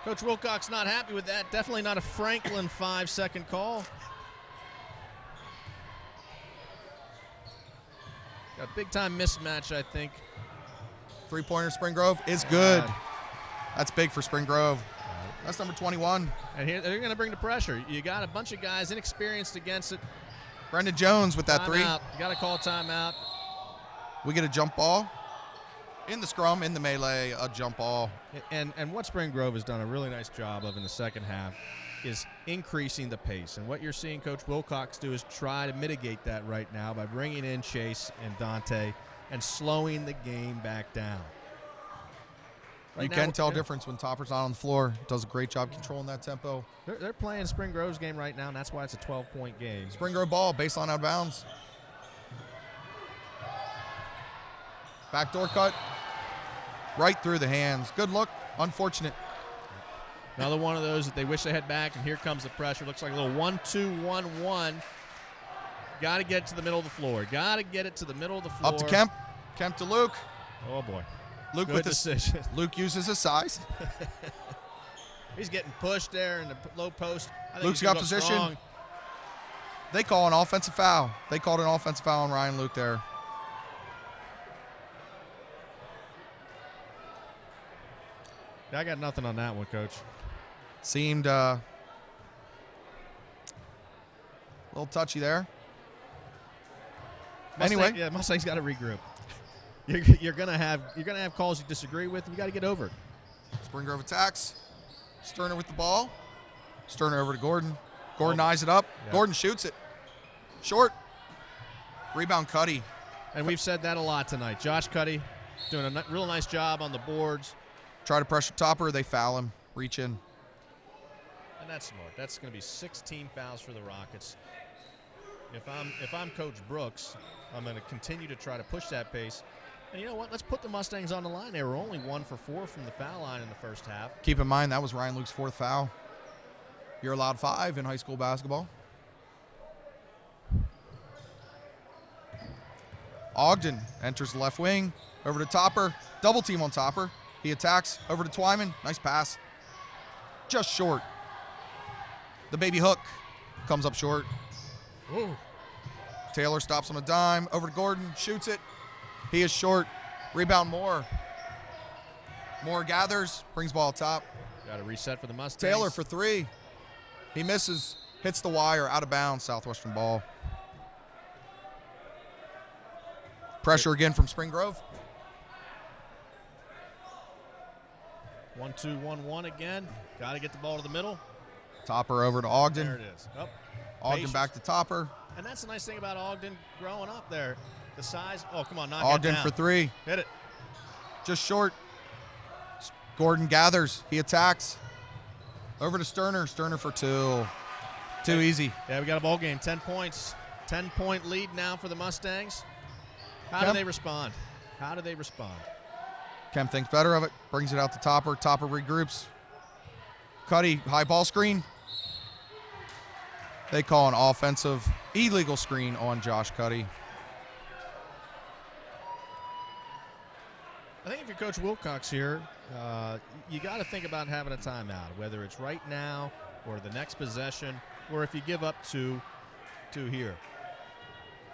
Coach Wilcox not happy with that. Definitely not a Franklin 5-second call. Got a big-time mismatch, I think. Three-pointer Spring Grove is good. That's big for Spring Grove. That's number 21. And here they're going to bring the pressure. You got a bunch of guys inexperienced against it. Brendan Jones with that three. You got to call timeout. We get a jump ball. In the scrum, in the melee, a jump ball. And what Spring Grove has done a really nice job of in the second half is increasing the pace. And what you're seeing Coach Wilcox do is try to mitigate that right now by bringing in Chase and Dante and slowing the game back down. You can tell a difference when Topper's not on the floor. Does a great job controlling that tempo. They're playing Spring Grove's game right now, and that's why it's a 12-point game. Spring Grove ball, baseline out of bounds. Backdoor cut. Right through the hands. Good look. Unfortunate. Another one of those that they wish they had back, and here comes the pressure. Looks like a little 1-2-1-1. Got to get it to the middle of the floor. Got to get it to the middle of the floor. Up to Kemp. Kemp to Luke. Oh, boy. Luke Good with decision. Luke uses his size. He's getting pushed there in the low post. I think Luke's he's gonna got go position. strong. They call an offensive foul. They called an offensive foul on Ryan Luke there. I got nothing on that one, Coach. Seemed a little touchy there. Anyway. Yeah, Mustang's got to regroup. You're gonna have calls you disagree with, and you got to get over it. Spring Grove attacks. Sterner with the ball. Sterner over to Gordon. Gordon eyes it up. Yeah. Gordon shoots it. Short. Rebound Cuddy. And we've said that a lot tonight. Josh Cuddy doing a real nice job on the boards. Try to pressure Topper. They foul him. Reach in. And that's smart. That's going to be 16 fouls for the Rockets. If I'm Coach Brooks, I'm going to continue to try to push that pace. And you know what? Let's put the Mustangs on the line. They were only 1 for 4 from the foul line in the first half. Keep in mind, that was Ryan Luke's 4th foul. You're allowed 5 in high school basketball. Ogden enters the left wing. Over to Topper. Double team on Topper. He attacks. Over to Twyman. Nice pass. Just short. The baby hook comes up short. Ooh. Taylor stops on a dime. Over to Gordon. Shoots it. He is short. Rebound Moore. Moore gathers. Brings ball top. Got to reset for the Mustangs. Taylor for 3. He misses. Hits the wire. Out of bounds. Southwestern ball. Pressure again from Spring Grove. 1-2-1-1 again. Got to get the ball to the middle. Topper over to Ogden. There it is. Oh, Ogden patience. back to Topper. And that's the nice thing about Ogden growing up there. The size. Oh, come on, knock Ogden it down. for 3. Hit it. Just short. Gordon gathers. He attacks. Over to Sterner. Sterner for 2. Too easy. Yeah, we got a ball game. 10 points. 10-point lead now for the Mustangs. How do Kemp. they respond? How do they respond? Kemp thinks better of it. Brings it out to Topper. Topper regroups. Cuddy, high ball screen. They call an offensive illegal screen on Josh Cuddy. I think if you're Coach Wilcox here, you got to think about having a timeout, whether it's right now or the next possession, or if you give up to here.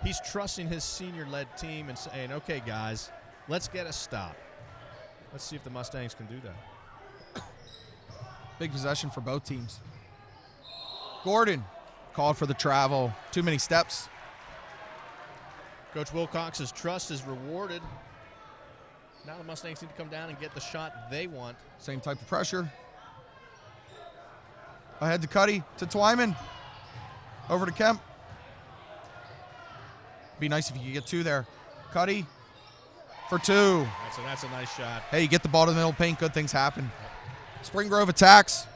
He's trusting his senior-led team and saying, okay, guys, let's get a stop. Let's see if the Mustangs can do that. Big possession for both teams. Gordon called for the travel. Too many steps. Coach Wilcox's trust is rewarded. Now the Mustangs need to come down and get the shot they want. Same type of pressure. Ahead to Cuddy, to Twyman. Over to Kemp. Be nice if you could get 2 there. Cuddy for 2. That's a nice shot. Hey, you get the ball to the middle of the paint, good things happen. Spring Grove attacks.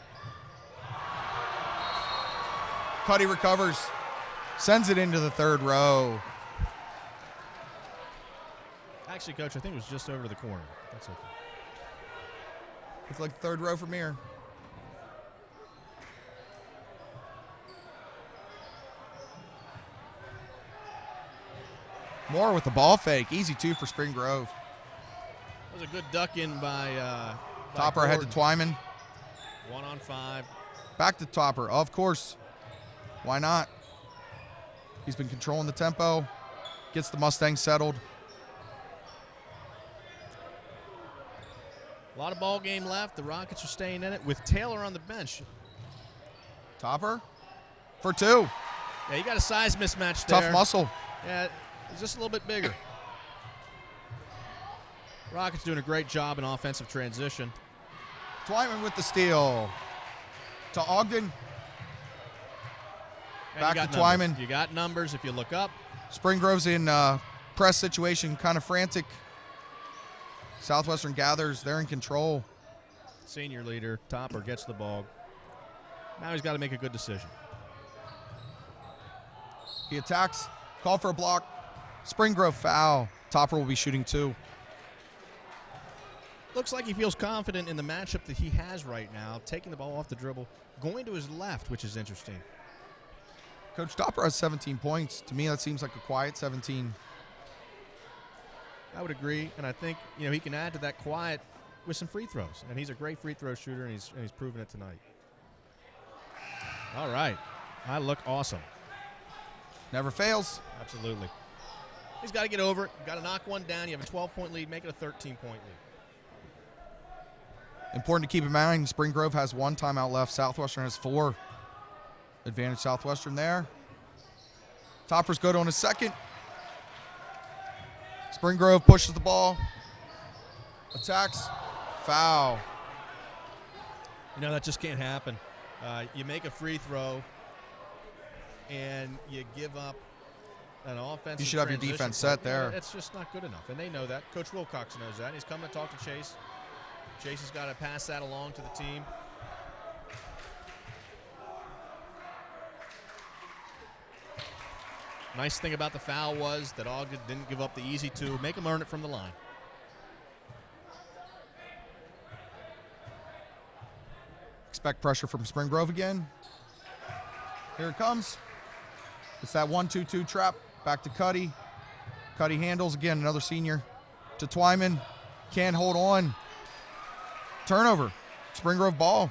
Cuddy recovers. Sends it into the third row. Actually, Coach, I think it was just over the corner. That's okay. Looks like the third row from here. Moore with the ball fake. Easy 2 for Spring Grove. That was a good duck in by Topper ahead to Twyman. 1-on-5. Back to Topper, of course. Why not? He's been controlling the tempo. Gets the Mustangs settled. A lot of ball game left. The Rockets are staying in it with Taylor on the bench. Topper for 2. Yeah, you got a size mismatch there. Tough muscle. Yeah, he's just a little bit bigger. Rockets doing a great job in offensive transition. Twyman with the steal. To Ogden. And Back you to got numbers. Twyman. You got numbers if you look up. Spring Grove's in press situation, kind of frantic. Southwestern gathers. They're in control. Senior leader, Topper, gets the ball. Now he's got to make a good decision. He attacks. Call for a block. Spring Grove foul. Topper will be shooting 2. Looks like he feels confident in the matchup that he has right now, taking the ball off the dribble, going to his left, which is interesting. Coach Topper has 17 points. To me, that seems like a quiet 17. I would agree, and I think he can add to that quiet with some free throws. And he's a great free throw shooter, and he's proven it tonight. All right, I look awesome. Never fails. Absolutely. He's got to get over it. You've got to knock one down. You have a 12-point lead. Make it a 13-point lead. Important to keep in mind, Spring Grove has 1 timeout left. Southwestern has 4. Advantage Southwestern there. Topper's good on his second. Spring Grove pushes the ball. Attacks. Foul. That just can't happen. You make a free throw, and you give up an offensive You should have your transition defense play. set there. It's just not good enough, and they know that. Coach Wilcox knows that. He's coming to talk to Chase. Chase has got to pass that along to the team. Nice thing about the foul was that Ogden didn't give up the easy 2. Make him earn it from the line. Expect pressure from Spring Grove again. Here it comes. It's that 1-2-2 trap. Back to Cuddy. Cuddy handles again, another senior. To Twyman. Can't hold on. Turnover. Spring Grove ball.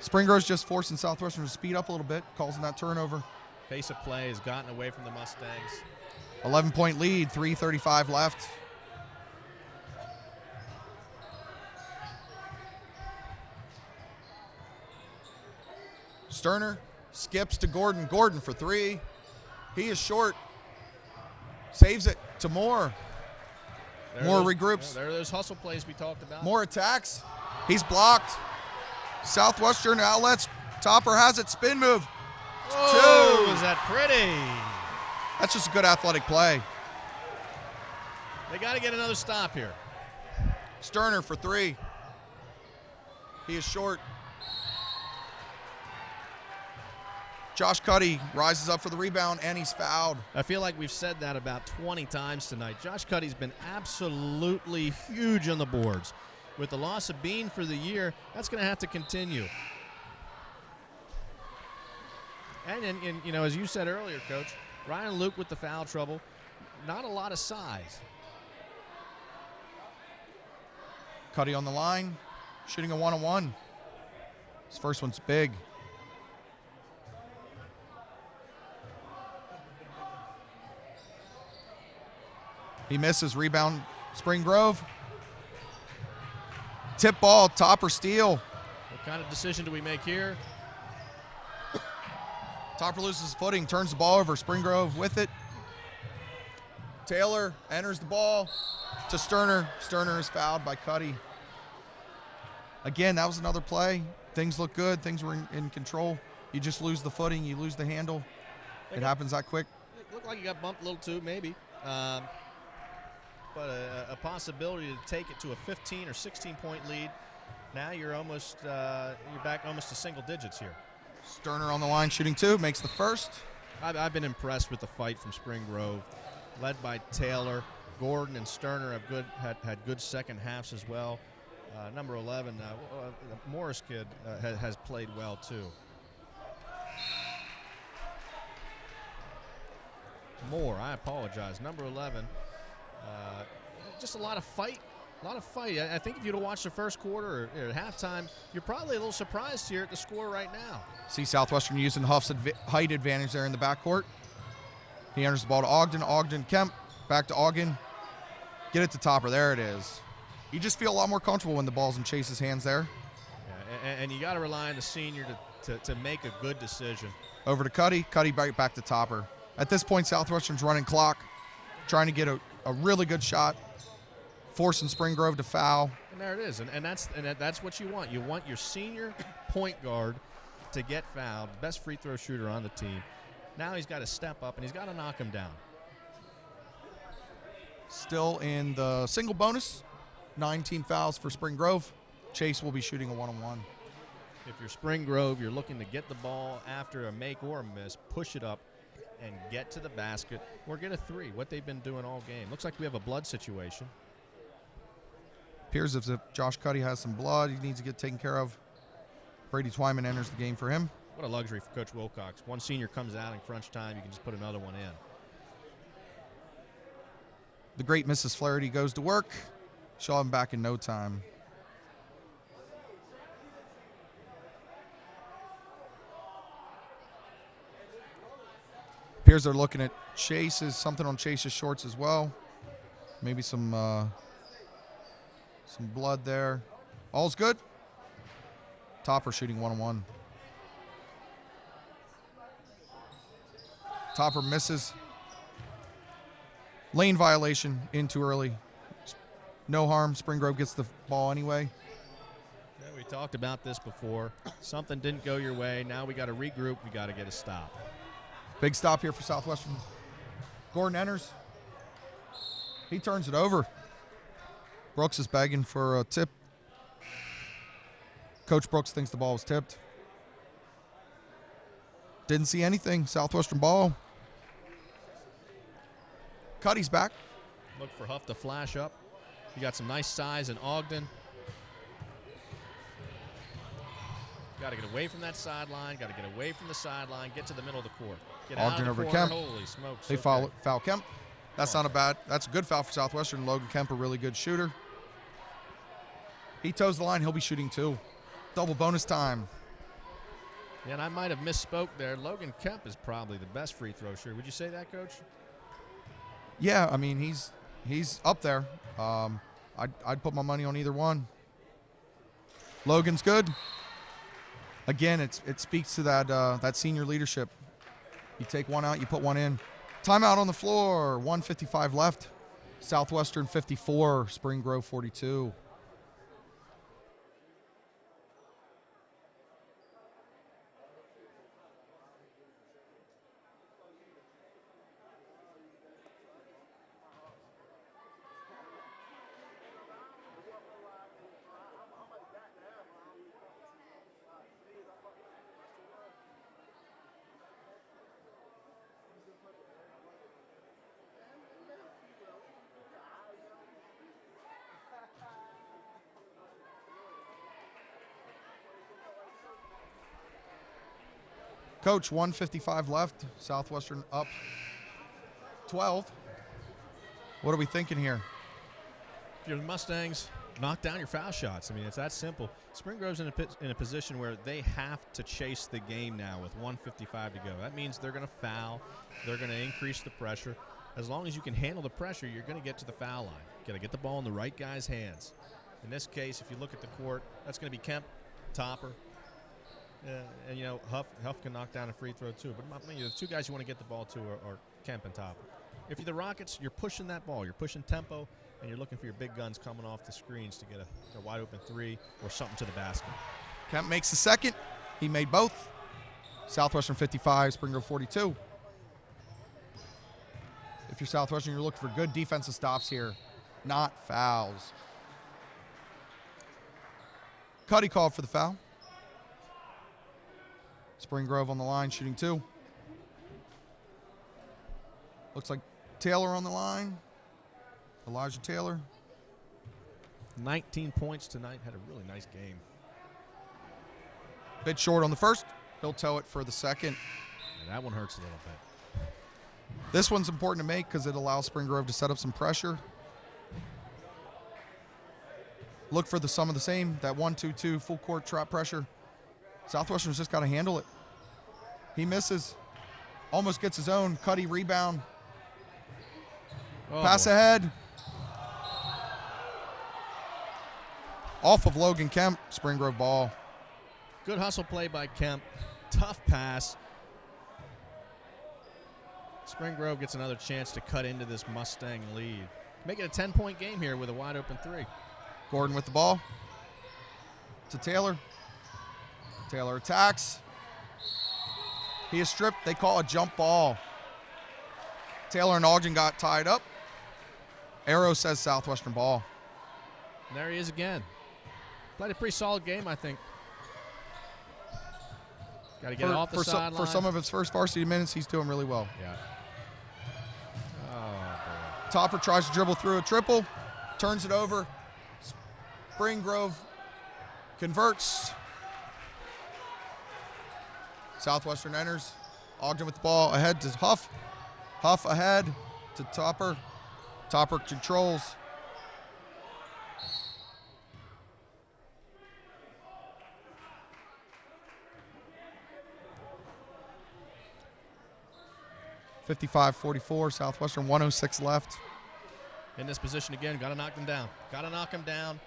Spring Grove's just forcing Southwestern to speed up a little bit, causing that turnover. Pace of play has gotten away from the Mustangs. 11-point lead, 3:35 left. Sterner skips to Gordon. Gordon for 3. He is short. Saves it to Moore. Moore regroups. There are those hustle plays we talked about. Moore attacks. He's blocked. Southwestern outlets. Topper has it. Spin move. Oh, 2. is that pretty? That's just a good athletic play. They got to get another stop here. Sterner for 3. He is short. Josh Cuddy rises up for the rebound, and he's fouled. I feel like we've said that about 20 times tonight. Josh Cuddy's been absolutely huge on the boards. With the loss of Bean for the year, that's going to have to continue. And as you said earlier, Coach, Ryan Luke with the foul trouble, not a lot of size. Cuddy on the line, shooting a 1-on-1. His first one's big. He misses. Rebound, Spring Grove. Tip ball, Topper steal. What kind of decision do we make here? Topper loses his footing, turns the ball over. Spring Grove with it. Taylor enters the ball to Sterner. Sterner is fouled by Cuddy. Again, that was another play. Things look good. Things were in control. You just lose the footing. You lose the handle. It happens that quick. It looked like he got bumped a little too, maybe. But but a possibility to take it to a 15 or 16-point lead. Now you're almost you're back almost to single digits here. Sterner on the line shooting 2, makes the first. I've been impressed with the fight from Spring Grove, led by Taylor. Gordon and Sterner have had good second halves as well. Number 11, the Morris kid has played well too. I apologize. Number 11, just a lot of fight. I think if you'd have watched the first quarter or at halftime, you're probably a little surprised here at the score right now. See Southwestern using Huff's height advantage there in the backcourt. He enters the ball to Ogden. Ogden, Kemp, back to Ogden. Get it to Topper. There it is. You just feel a lot more comfortable when the ball's in Chase's hands there. Yeah, and you got to rely on the senior to make a good decision. Over to Cuddy. Cuddy back to Topper. At this point, Southwestern's running clock, trying to get a really good shot, forcing Spring Grove to foul. And there it is, and that's what you want. You want your senior point guard to get fouled, the best free throw shooter on the team. Now he's got to step up, and he's got to knock him down. Still in the single bonus, 9 team fouls for Spring Grove. Chase will be shooting a one-on-one. If you're Spring Grove, you're looking to get the ball after a make or a miss, push it up, and get to the basket or get a 3, what they've been doing all game. Looks like we have a blood situation. Appears as if Josh Cuddy has some blood he needs to get taken care of. Brady Twyman enters the game for him. What a luxury for Coach Wilcox. One senior comes out in crunch time, you can just put another one in. The great Mrs. Flaherty goes to work. She'll have him back in no time. Appears they're looking at something on Chase's shorts as well. Maybe some blood there. All's good. Topper shooting one-on-one. Topper misses. Lane violation in too early. No harm. Spring Grove gets the ball anyway. Yeah, we talked about this before. Something didn't go your way. Now we got to regroup. We got to get a stop. Big stop here for Southwestern. Gordon enters. He turns it over. Brooks is begging for a tip. Coach Brooks thinks the ball was tipped. Didn't see anything. Southwestern ball. Cuddy's back. Look for Huff to flash up. You got some nice size in Ogden. Got to get away from that sideline. Got to get away from the sideline. Get to the middle of the court. Get Ogden out of the over corner. Kemp. Holy smokes. They okay. foul Kemp. That's not a bad. That's a good foul for Southwestern. Logan Kemp, a really good shooter. He toes the line. He'll be shooting 2. Double bonus time. Yeah, and I might have misspoke there. Logan Kemp is probably the best free throw shooter. Would you say that, Coach? Yeah, I mean he's up there. I'd put my money on either one. Logan's good. Again, it speaks to that senior leadership. You take one out, you put one in. Timeout on the floor. 1:55 left. Southwestern 54, Spring Grove 42. Coach, 1:55 left. Southwestern up 12. What are we thinking here? If you're the Mustangs, knock down your foul shots. I mean, it's that simple. Spring Grove's in a position where they have to chase the game now with 1:55 to go. That means they're going to foul. They're going to increase the pressure. As long as you can handle the pressure, you're going to get to the foul line. Got to get the ball in the right guy's hands. In this case, if you look at the court, that's going to be Kemp, Topper. And, you know, Huff can knock down a free throw too. But the two guys you want to get the ball to are Kemp and Topper. If you're the Rockets, you're pushing that ball. You're pushing tempo, and you're looking for your big guns coming off the screens to get a wide open 3 or something to the basket. Kemp makes the second. He made both. Southwestern 55, Spring Grove 42. If you're Southwestern, you're looking for good defensive stops here. not fouls. Cuddy called for the foul. Spring Grove on the line, shooting 2. Looks like Taylor on the line. Elijah Taylor. 19 points tonight. Had a really nice game. Bit short on the first. He'll tow it for the second. And that one hurts a little bit. This one's important to make because it allows Spring Grove to set up some pressure. Look for the sum of the same, that 1-2-2 full court trap pressure. Southwestern's just got to handle it. He misses. Almost gets his own. Cuddy rebound. Oh, Pass boy. ahead. Off of Logan Kemp. Spring Grove ball. Good hustle play by Kemp. Tough pass. Spring Grove gets another chance to cut into this Mustang lead. Make it a 10-point game here with a wide open 3. Gordon with the ball. To Taylor. Taylor attacks. He is stripped. They call a jump ball. Taylor and Ogden got tied up. Arrow says Southwestern ball. And there he is again. Played a pretty solid game, I think. Got to get it off the sideline. For some of his first varsity minutes, he's doing really well. Yeah. Oh, boy. Topper tries to dribble through a triple. Turns it over. Spring Grove converts. Southwestern enters. Ogden with the ball ahead to Huff. Huff ahead to Topper. Topper controls. (55-44) Southwestern, 1:06 left. In this position again, got to knock them down. Got to knock them down.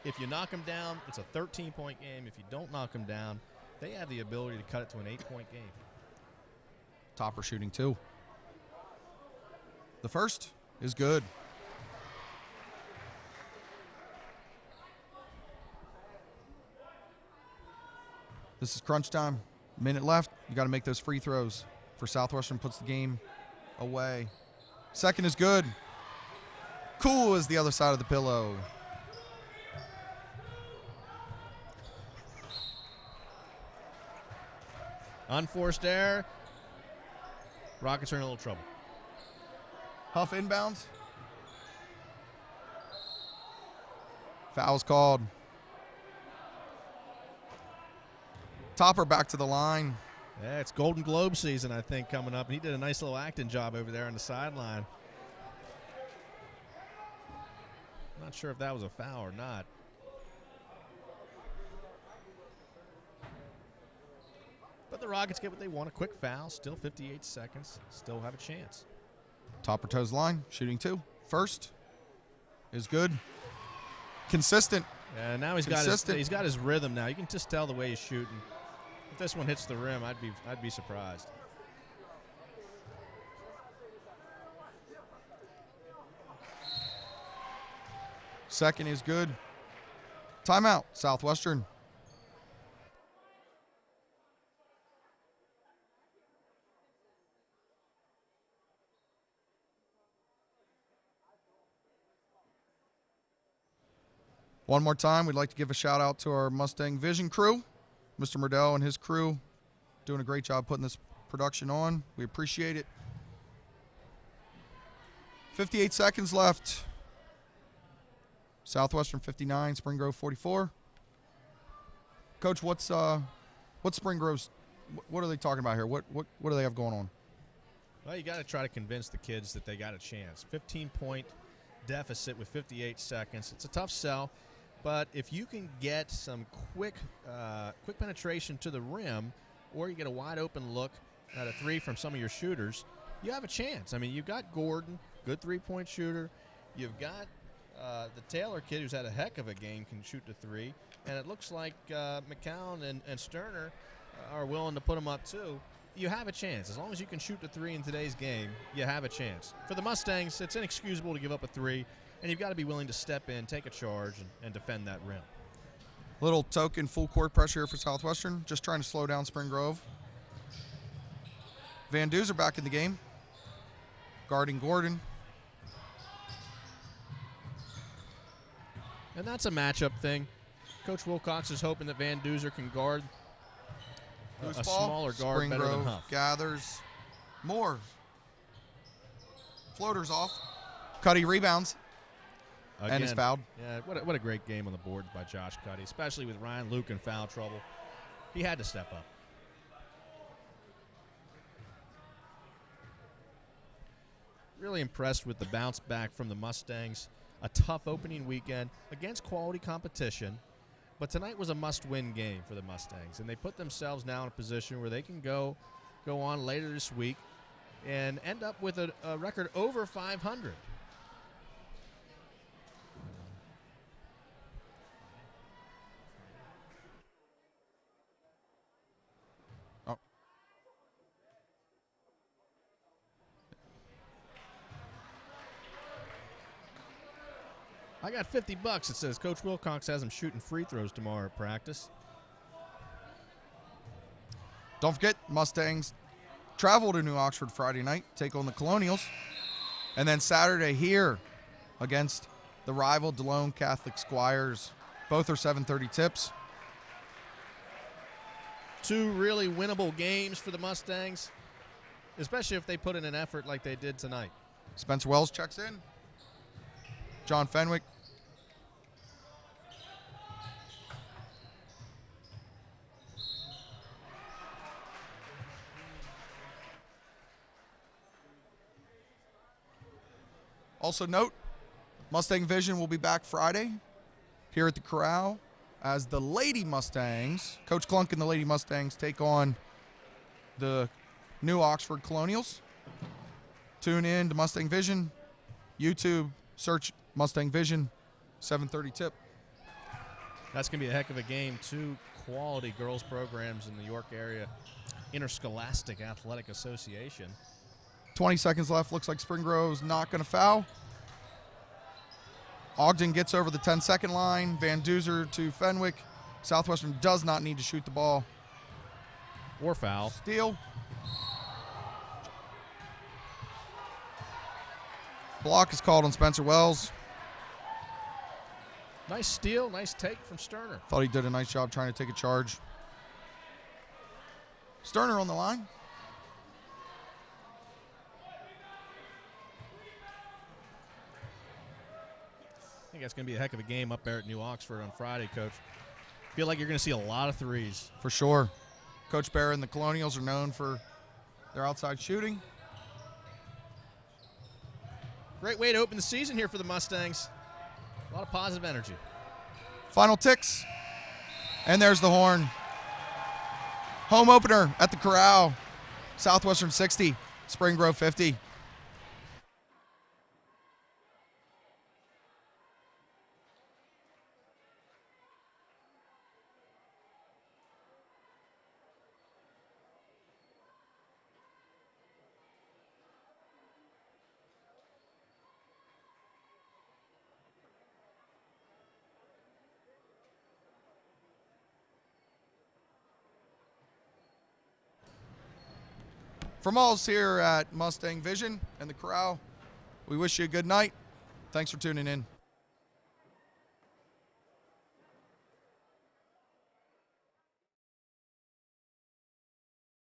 If you knock them down, it's a 13-point game. If you don't knock them down, they have the ability to cut it to an 8-point game. Topper shooting 2. The first is good. This is crunch time. Minute left. You got to make those free throws for Southwestern. Puts the game away. Second is good. Cool is the other side of the pillow. Unforced error. Rockets are in a little trouble. Huff inbounds. Foul's called. Topper back to the line. Yeah, it's Golden Globe season, I think, coming up. And he did a nice little acting job over there on the sideline. Not sure if that was a foul or not. But the Rockets get what they want, a quick foul. Still 58 seconds. Still have a chance. Topper toes the line, shooting 2. First is good. Consistent. Yeah, now he's got his rhythm now. You can just tell the way he's shooting. If this one hits the rim, I'd be surprised. Second is good. Timeout, Southwestern. One more time, we'd like to give a shout out to our Mustang Vision crew. Mr. Murdell and his crew doing a great job putting this production on. We appreciate it. 58 seconds left. Southwestern 59, Spring Grove 44. Coach, what's Spring Grove's? What are they talking about here? What do they have going on? Well, you got to try to convince the kids that they got a chance. 15-point deficit with 58 seconds. It's a tough sell, but if you can get some quick penetration to the rim, or you get a wide open look at a 3 from some of your shooters, you have a chance. I mean, you've got Gordon, good 3-point shooter. You've got the Taylor kid, who's had a heck of a game, can shoot the 3. And it looks like McCown and Sterner are willing to put him up too. You have a chance. As long as you can shoot the 3 in today's game, you have a chance. For the Mustangs, it's inexcusable to give up a 3, and you've got to be willing to step in, take a charge, and defend that rim. Little token full court pressure for Southwestern, just trying to slow down Spring Grove. Van Duzer back in the game, guarding Gordon. And that's a matchup thing. Coach Wilcox is hoping that Van Duzer can guard a Loose ball. smaller guard Spring better than Grove Huff. gathers more. Floaters off. Cuddy rebounds and is Again, fouled. Yeah, what a great game on the boards by Josh Cuddy, especially with Ryan Luke in foul trouble. He had to step up. Really impressed with the bounce back from the Mustangs. A tough opening weekend against quality competition, but tonight was a must-win game for the Mustangs, and they put themselves now in a position where they can go on later this week and end up with a record over 500. Oh. I got $50. It says Coach Wilcox has him shooting free throws tomorrow at practice. Don't forget, Mustangs travel to New Oxford Friday night, take on the Colonials. And then Saturday here against the rival DeLone Catholic Squires. Both are 7:30 tips. Two really winnable games for the Mustangs, especially if they put in an effort like they did tonight. Spencer Wells checks in. John Fenwick. Also note, Mustang Vision will be back Friday here at the Corral as the Lady Mustangs, Coach Clunk and the Lady Mustangs, take on the New Oxford Colonials. Tune in to Mustang Vision. YouTube, search Mustang Vision, 7:30 tip. That's going to be a heck of a game. Two quality girls programs in the York area Interscholastic Athletic Association. 20 seconds left. Looks like Spring Grove's not going to foul. Ogden gets over the 10-second line. Van Duzer to Fenwick. Southwestern does not need to shoot the ball. Or foul. Steal. Block is called on Spencer Wells. Nice steal, nice take from Sterner. Thought he did a nice job trying to take a charge. Sterner on the line. I think that's going to be a heck of a game up there at New Oxford on Friday, Coach. Feel like you're going to see a lot of threes. For sure. Coach Bear and the Colonials are known for their outside shooting. Great way to open the season here for the Mustangs. A lot of positive energy. Final ticks. And there's the horn. Home opener at the Corral. Southwestern 60, Spring Grove 50. From all us here at Mustang Vision and the Corral, we wish you a good night. Thanks for tuning in.